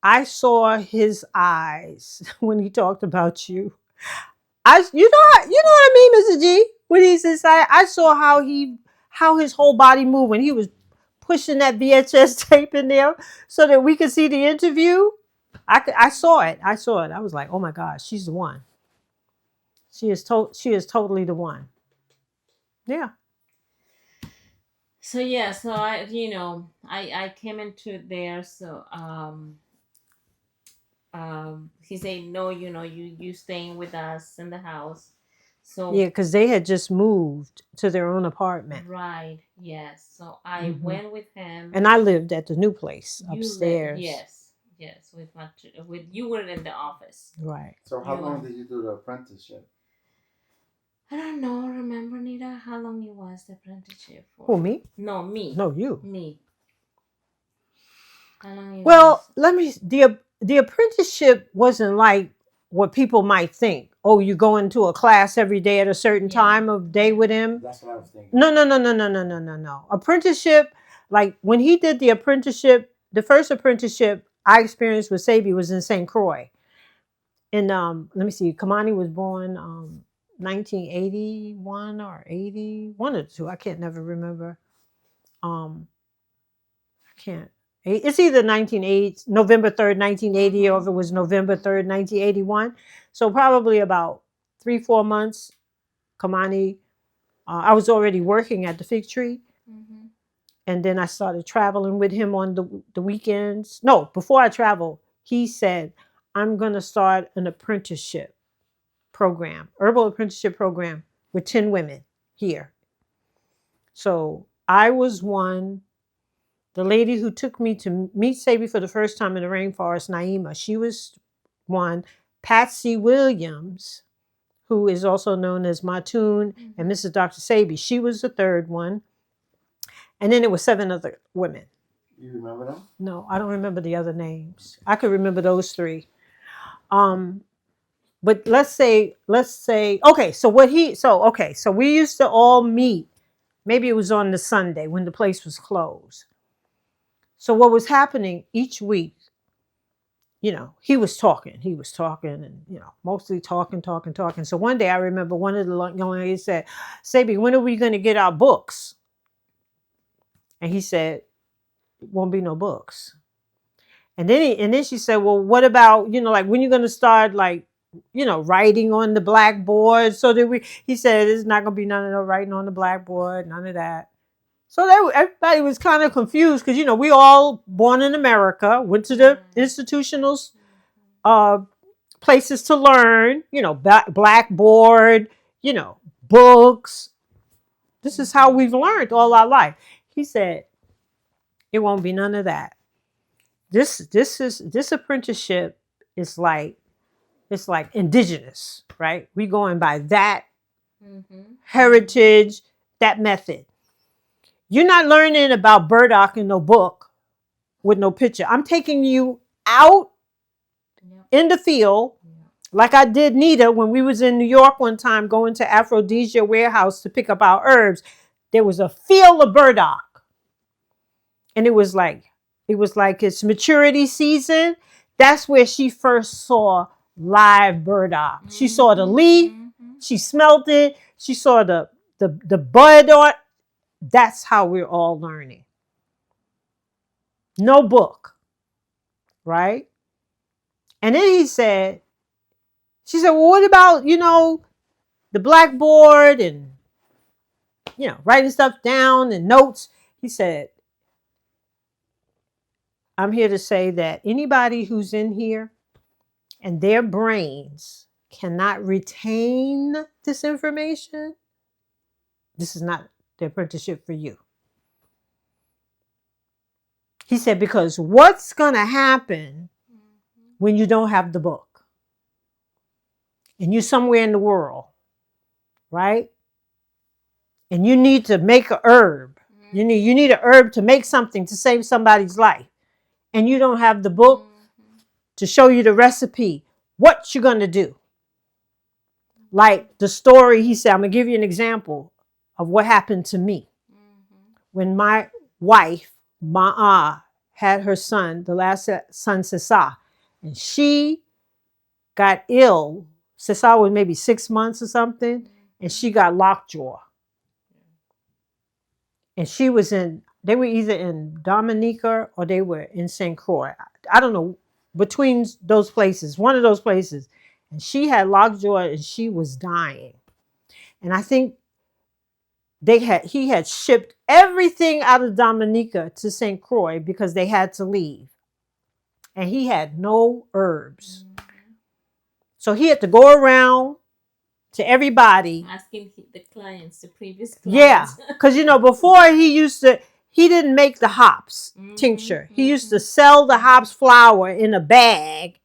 I saw his eyes when he talked about you. You know what I mean, Mr. G? When he's inside, I saw how his whole body moved when he was pushing that VHS tape in there so that we could see the interview. I saw it. I saw it. I was like, oh my gosh, she's the one. She is totally the one. Yeah. so yeah, so I came into there, so he said, no, you staying with us in the house. So Yeah, because they had just moved to their own apartment. right, yes, so I went with him. And I lived at the new place You upstairs. yes, with you were in the office. Right. So how long did you do the apprenticeship? I don't know. Remember, Nita, how long it was the apprenticeship for? Who, me? No, me. No, you. Me. How long it Well, was? the apprenticeship wasn't like what people might think. Oh, you go into a class every day at a certain time of day with him. That's what I was thinking. No. Apprenticeship, like when he did the apprenticeship, the first apprenticeship I experienced with Sebi was in St. Croix. And let me see, Kamani was born 1981 or 80, one or two. I can't never remember. I can't. It's either 1980, November 3rd, 1980, or if it was November 3rd, 1981. So probably about 3-4 months, Kamani, I was already working at the Fig Tree. And then I started traveling with him on the weekends. No, before I traveled, he said, I'm going to start an apprenticeship program, herbal apprenticeship program with 10 women here. So I was one. The lady who took me to meet Sebi for the first time in the rainforest, Naima, she was one. Patsy Williams, who is also known as Matun and Mrs. Dr. Sebi, she was the third one. And then there were 7 other women. You remember them? No, I don't remember the other names. I could remember those 3. But let's say, okay, so we used to all meet. Maybe it was on the Sunday when the place was closed. So what was happening each week, he was talking and, mostly talking. So one day I remember one of the young ladies said, Sebi, when are we going to get our books? And he said, it won't be no books. And then she said, well, what about, like when you're going to start writing on the blackboard? He said, there's not going to be none of no writing on the blackboard, none of that. So everybody was kind of confused because, we all born in America, went to the institutional places to learn, blackboard, books. This is how we've learned all our life. He said, it won't be none of that. This apprenticeship is like, it's like indigenous, right? We going by that heritage, that method. You're not learning about burdock in no book with no picture. I'm taking you out in the field, like I did Nita when we was in New York one time going to Aphrodisia warehouse to pick up our herbs. There was a field of burdock. And it was like its maturity season. That's where she first saw live burdock. She saw the leaf, she smelled it, she saw the bud on. That's how we're all learning. No book, right? And then she said, well, what about, the blackboard and, writing stuff down and notes? He said, I'm here to say that anybody who's in here and their brains cannot retain this information, this is not the apprenticeship for you. He said, because what's going to happen when you don't have the book and you're somewhere in the world, right? and you need to make a herb. You need a herb to make something to save somebody's life, and you don't have the book to show you the recipe. What you gonna do? Like the story he said, I'm gonna give you an example of what happened to me when my wife Ma'a had her son, the last son Sisa, and she got ill. Sisa was maybe 6 months or something, and she got lockjaw. And they were either in Dominica or they were in St. Croix. I don't know, between those places, one of those places. And she had lockjaw and she was dying. And I think he had shipped everything out of Dominica to St. Croix because they had to leave. And he had no herbs. So he had to go around to everybody. Asking the previous clients. Yeah, because before he didn't make the hops tincture. He used to sell the hops flour in a bag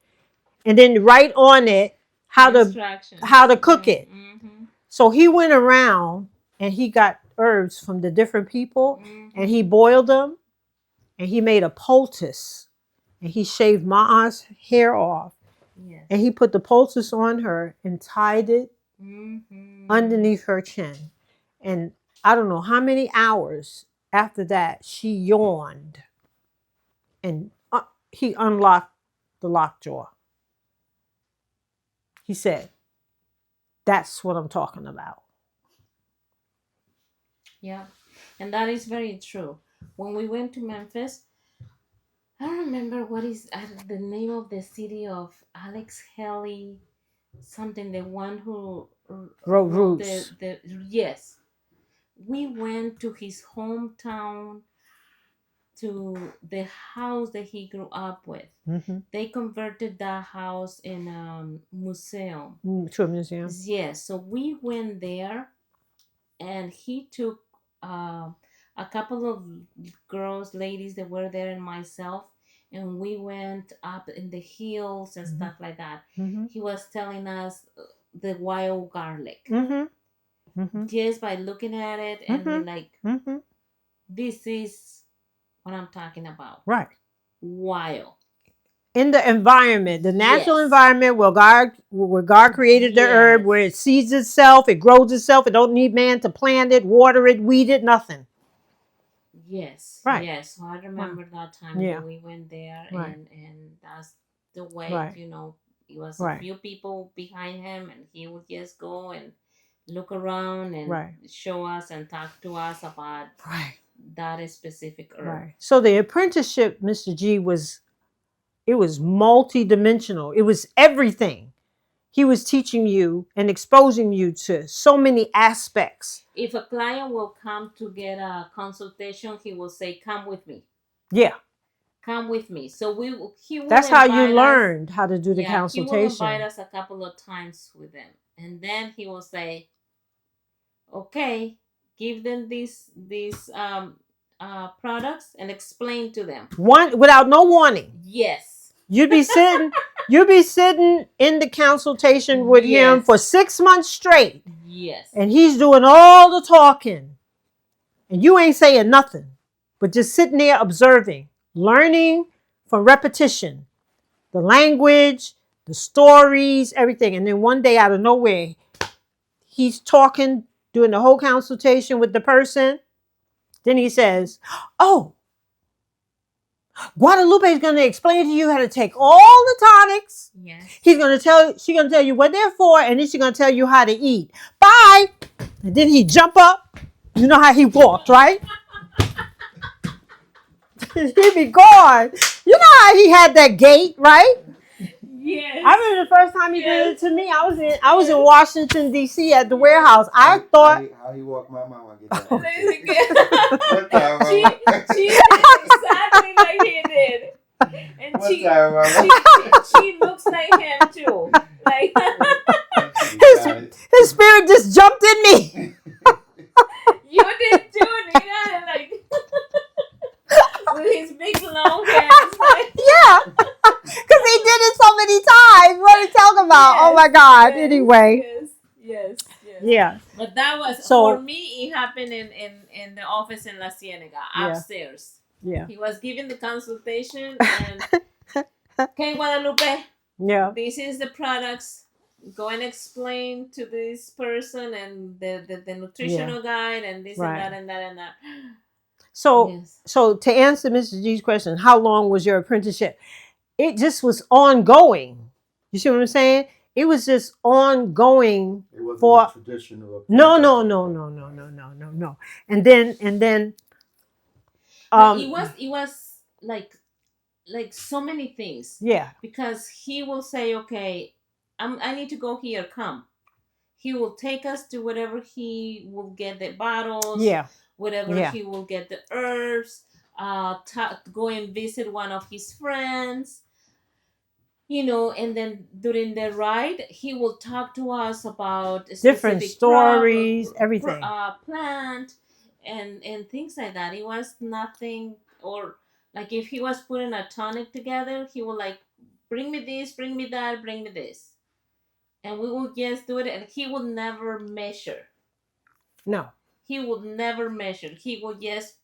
and then write on it how to cook it. So he went around and he got herbs from the different people and he boiled them and he made a poultice and he shaved Ma'a's hair off. Yes. And he put the poultice on her and tied it underneath her chin. And I don't know how many hours after that she yawned and he unlocked the lockjaw. He said, that's what I'm talking about. Yeah, and that is very true. When we went to Memphis, I don't remember what is the name of the city of Alex Haley, something, the one who wrote Roots. Yes. We went to his hometown, to the house that he grew up with. They converted that house in a museum. To a museum? Yes. So we went there and he took a couple of ladies that were there and myself, and we went up in the hills and stuff like that. He was telling us the wild garlic. Just by looking at it and we're like, this is what I'm talking about. Right. Wild. In the environment, the natural environment where God created the herb, where it seeds itself, it grows itself, it don't need man to plant it, water it, weed it, nothing. Yes. Right. Yes. So I remember that time that we went there and that's the way, it was a few people behind him and he would just go and look around and show us and talk to us about that specific herb. Right. So the apprenticeship, Mr.G, was multi-dimensional. It was everything. He was teaching you and exposing you to so many aspects. If a client will come to get a consultation, he will say, come with me. Yeah. Come with me. So he will That's how you learned how to do the consultation. He will invite us a couple of times with him. And then he will say, okay, give them these products and explain to them. Without no warning. Yes. You'd be sitting in the consultation with him for 6 months straight. Yes. And he's doing all the talking. And you ain't saying nothing, but just sitting there observing, learning from repetition, the language, the stories, everything. And then one day out of nowhere, he's talking, doing the whole consultation with the person. Then he says, oh, Guadalupe is going to explain to you how to take all the tonics. Yes. She's going to tell you what they're for, and then she's going to tell you how to eat. Bye. And then he jump up. You know how he walked, right? He'd be gone. You know how he had that gait, right? Yes. I remember the first time he did it to me. I was in Washington D.C. at the warehouse. I thought how he walked my mama get that. She did exactly like he did, and she looks like him too. Like his spirit just jumped in me. You did too, nigga. Like with his big long hands. Like. Yeah. Because he did it so many times. What are you talking about? Oh my God. Anyway. Yes. Yeah. But that was, for me, it happened in the office in La Cienega Yeah. upstairs. Yeah. He was giving the consultation and okay, Guadalupe, Yeah. this is the products. Go and explain to this person and the nutritional guide and this Right. and that and that and that. So, Yes. so to answer Mr. G's question, how long was your apprenticeship? It just was ongoing. You see what I'm saying? It was just ongoing It wasn't for a traditional no, no, apprenticeship. no, no, no, no, no, no, no. And then But it was like so many things yeah, because he will say, okay, I need to go here, come. He will take us to whatever he will get the bottles, yeah, whatever yeah. he will get the herbs, go and visit one of his friends, and then during the ride, he will talk to us about a Different specific stories, everything. plant and things like that. It was nothing, or like if he was putting a tonic together, he will like, bring me this, bring me that, bring me this. And we will just do it, and he will never measure. No. He would never measure. He would just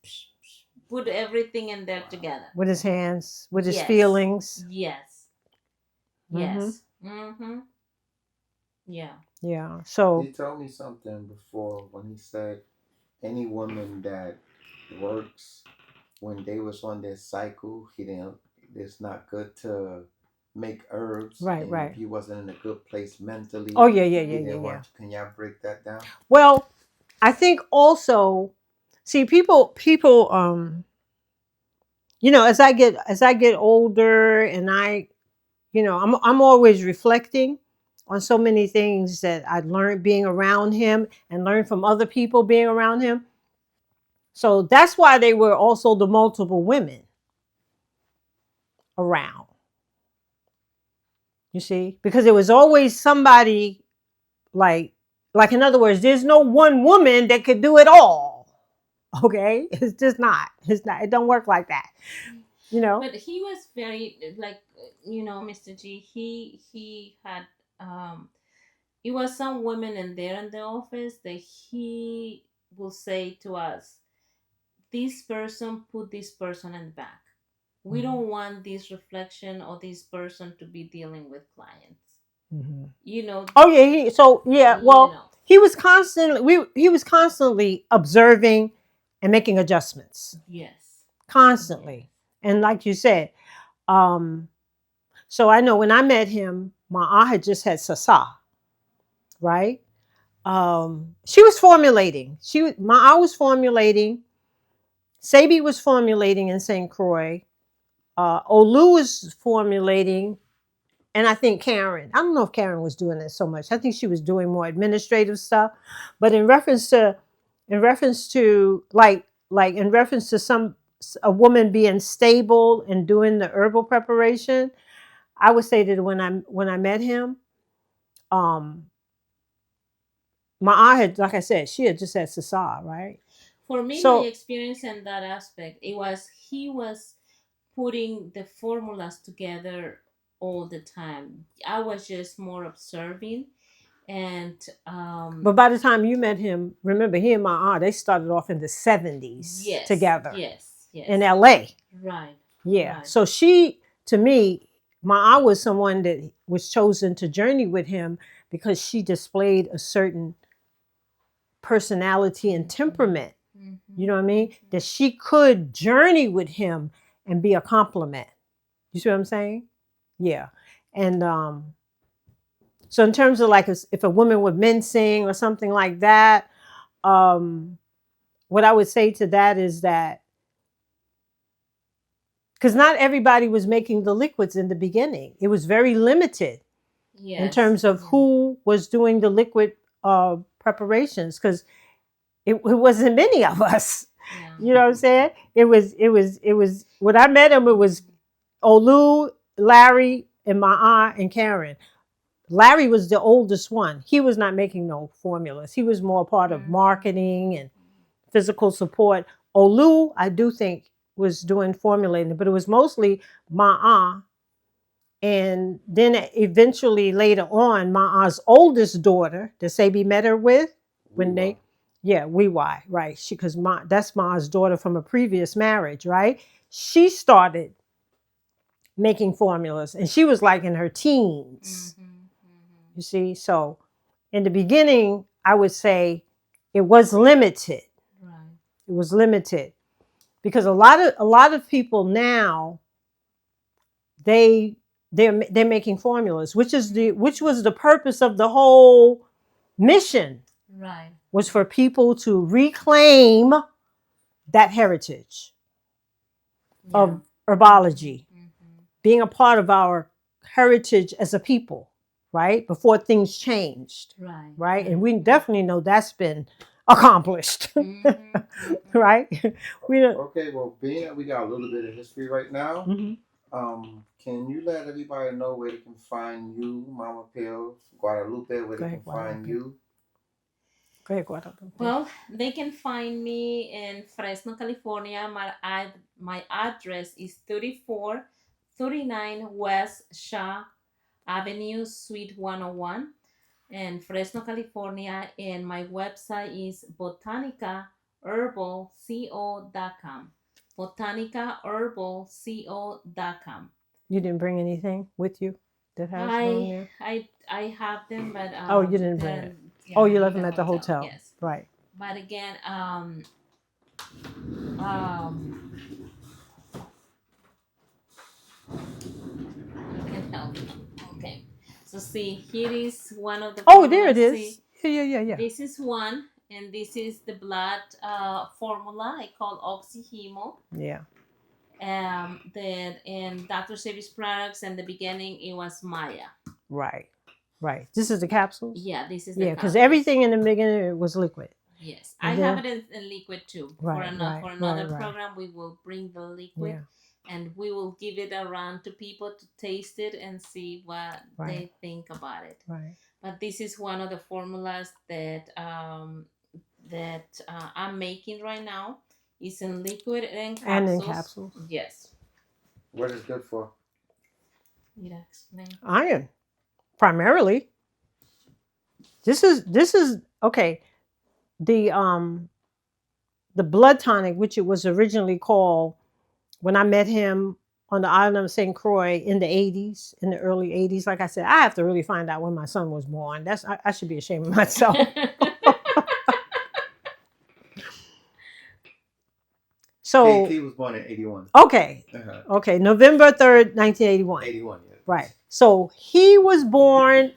put everything in there together. With his hands, with his Yes. feelings. Yes. Yes. Mm-hmm. Yeah. Yeah. So He told me something before when he said any woman that works when they was on their cycle, he didn't. It's not good to make herbs, right, and right. if he wasn't in a good place mentally, Oh yeah, yeah, he yeah, yeah, didn't yeah. want. Can y'all break that down? Well, I think also, see, people, as I get older, and I'm always reflecting on so many things that I learned being around him and learned from other people being around him. So that's why they were also the multiple women around. You see, because it was always somebody like in other words, there's no one woman that could do it all. Okay, it's just not. It's not. It don't work like that. But he was very like, Mr. G. He had it was some women in there in the office that he will say to us, this person put this person in the back. We don't want this reflection or this person to be dealing with clients. Oh yeah. Well, he was constantly observing and making adjustments. Yes. Constantly. And like you said, so I know when I met him, my aunt had just had Sasa, right? She was formulating. My aunt was formulating. Sebi was formulating in St. Croix. Olu was formulating, and I think Karen. I don't know if Karen was doing it so much. I think she was doing more administrative stuff. But in reference to some a woman being stable and doing the herbal preparation, I would say that when I met him, um, my aunt had, like I said, she had just had Sasa, right? For me, my experience in that aspect, he was putting the formulas together all the time. I was just more observing, and but by the time you met him, remember he and my aunt, they started off in the 70s together. Yes. In LA. Right. Yeah. Right. So to me, my aunt was someone that was chosen to journey with him because she displayed a certain personality and temperament. You know what I mean? That she could journey with him and be a compliment. You see what I'm saying? Yeah. And so in terms of like if a woman would mincing or something like that, what I would say to that is that because not everybody was making the liquids in the beginning. It was very limited in terms of who was doing the liquid preparations because it wasn't many of us. Yeah. You know what I'm saying? It was when I met him, it was Olu, Larry, and my aunt and Karen. Larry was the oldest one. He was not making no formulas. He was more part of marketing and physical support. Olu, I do think, was doing formulating, but it was mostly my aunt. And then eventually later on, my aunt's oldest daughter, that Sebi met her with, when Yeah, right? Because that's Ma's daughter from a previous marriage, right? She started making formulas, and she was like in her teens. You see, so in the beginning, I would say it was limited. Right. It was limited because a lot of people now they're making formulas, which was the purpose of the whole mission. Right. Was for people to reclaim that heritage of herbology, being a part of our heritage as a people, right? Before things changed, right? And we definitely know that's been accomplished, right? We don't. Okay, well, being that we got a little bit of history right now, can you let everybody know where they can find you, Mama Pills, Guadalupe, where they can find you? Go ahead, Guadalupe. Well, they can find me in Fresno, California. My address is 3439 West Shaw Avenue, Suite 101 in Fresno, California. And my website is botanicaherbalco.com. botanicaherbalco.com. You didn't bring anything with you that has on there? I have them, but oh, you didn't bring it. yeah, Oh, you left them at the hotel. Yes, Right. but again, can help. Okay, so see, here is one of the. Oh, there it formulas. is. Yeah. This is one, and this is the blood formula I call Oxyhemo. Yeah. That in Dr. Sebi's products, in the beginning, it was Maya. Right. This is the capsules? Yeah, this is the because everything in the beginning was liquid. Yes, And I then- have it in liquid too. Right, For another right. program, we will bring the liquid. Yeah. And we will give it around to people to taste it and see what Right. they think about it. Right. But this is one of the formulas that I'm making right now. It's in liquid and capsules. And in capsules. Yes. What is good for? You explain. Iron, primarily. This is okay. The blood tonic, which it was originally called when I met him on the island of St. Croix in the 80s, in the early 80s. Like I said, I have to really find out when my son was born. I should be ashamed of myself. So KT was born in 81. Okay. Okay, November 3rd, 1981. 81, yeah. Right. So he was born.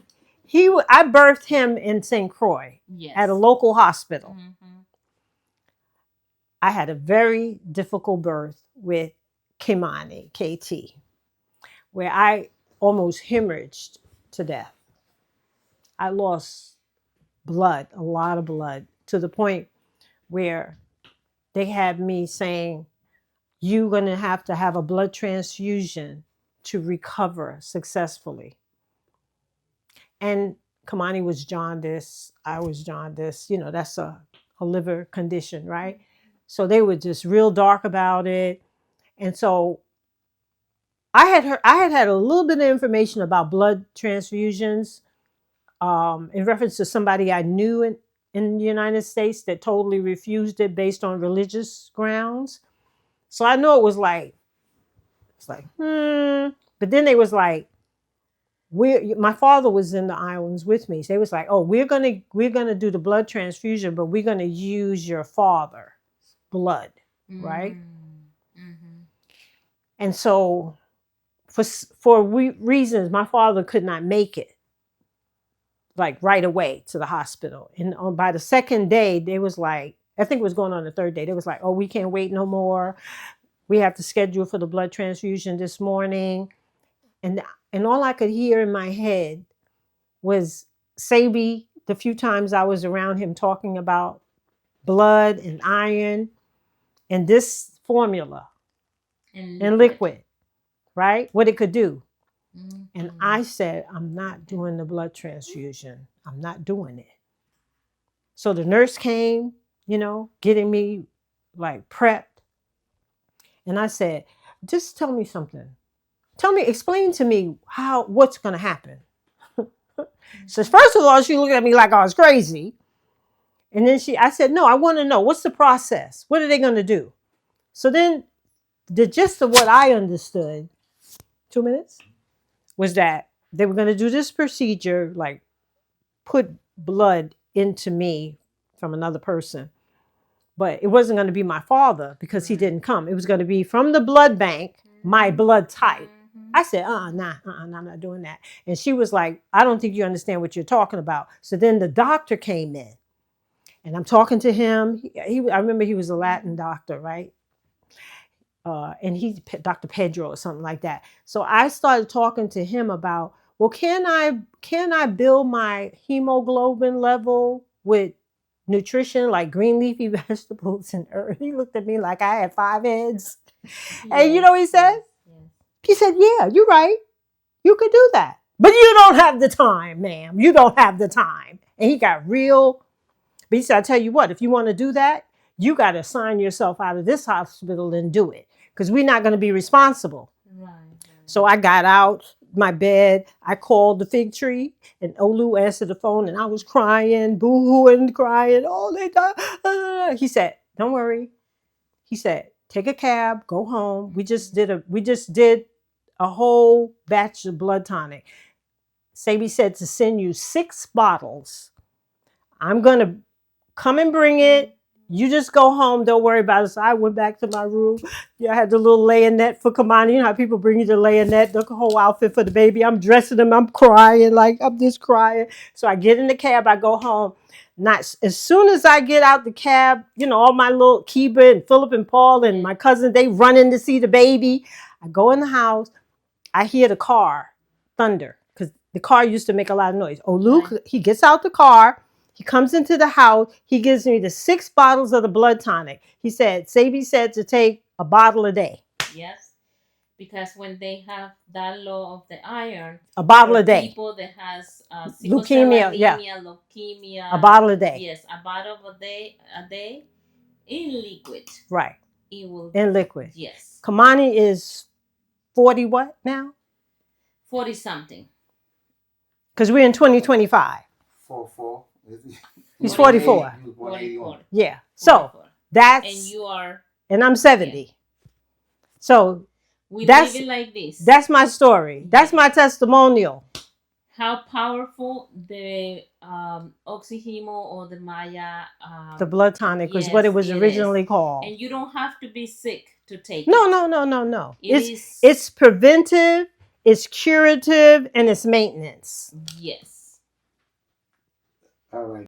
I birthed him in St. Croix. Yes. At a local hospital. I had a very difficult birth with Kimani, KT, where I almost hemorrhaged to death. I lost blood, a lot of blood, to the point where they had me saying, you're going to have a blood transfusion to recover successfully. And Kamani was jaundice. I was jaundice. You know, that's a liver condition, right? So they were just real dark about it. And so I had a little bit of information about blood transfusions in reference to somebody I knew in the United States that totally refused it based on religious grounds. So I know it was like, But then they was like, my father was in the islands with me. So they was like, oh, we're gonna do the blood transfusion, but we're gonna use your father's blood, right? And so for reasons, my father could not make it like right away to the hospital. And by the second day, they was like, I think it was going on the third day, they was like, oh, we can't wait no more. We have to schedule for the blood transfusion this morning. And all I could hear in my head was Sebi, the few times I was around him talking about blood and iron and this formula and liquid, right? What it could do. And I said, I'm not doing the blood transfusion. I'm not doing it. So the nurse came, getting me like prepped. And I said, just tell me something. Explain to me what's going to happen. So first of all, she looked at me like I was crazy. And then I said, no, I want to know, what's the process? What are they going to do? So then the gist of what I understood, 2 minutes, was that they were going to do this procedure, like put blood into me from another person. But it wasn't going to be my father because he didn't come. It was going to be from the blood bank, my blood type. I said, I'm not doing that. And she was like, I don't think you understand what you're talking about. So then the doctor came in and I'm talking to him. I remember he was a Latin doctor, right? And he's Dr. Pedro or something like that. So I started talking to him about, well, can I build my hemoglobin level with nutrition like green leafy vegetables and herbs? He looked at me like I had 5 heads. Yes, and you know what he said? Yes. He said, yeah, you're right. You could do that. But you don't have the time, ma'am. You don't have the time. And he got real. But he said, I tell you what, if you want to do that, you got to sign yourself out of this hospital and do it. Because we're not going to be responsible. Right. So I got out my bed. I called the fig tree and Olu answered the phone and I was crying, boo-hooing, crying. Oh, they died. He said, don't worry. He said, take a cab, go home. We just did a whole batch of blood tonic. Sebi said to send you 6 bottles. I'm going to come and bring it. You just go home. Don't worry about it. So I went back to my room. Yeah, I had the little layinette for Kamani. You know how people bring you the layinette, the whole outfit for the baby. I'm dressing him. I'm crying. Like, I'm just crying. So I get in the cab. I go home. Not as soon as I get out the cab, you know, all my little Kiba and Philip and Paul and my cousin, they run in to see the baby. I go in the house. I hear the car thunder because the car used to make a lot of noise. Oh, Luke, he gets out the car. He comes into the house. He gives me the 6 bottles of the blood tonic. He said, Sebi said to take a bottle a day. Yes. Because when they have that low of the iron, a bottle a day. People that has leukemia, leukemia, a bottle a day. Yes, a bottle a day in liquid. Right. It will in liquid. Yes. Kamani is 40 what now? 40 something. Because we're in 2025. 44. He's 44. 44. Yeah. So 44. That's. And you are. And I'm 70. Yeah. So we live it like this. That's my story. Yeah. That's my testimonial. How powerful the oxyhemo or the Maya. The blood tonic was what it was originally called. And you don't have to be sick to take it. No. It's preventive, it's curative, and it's maintenance. Yes. All right.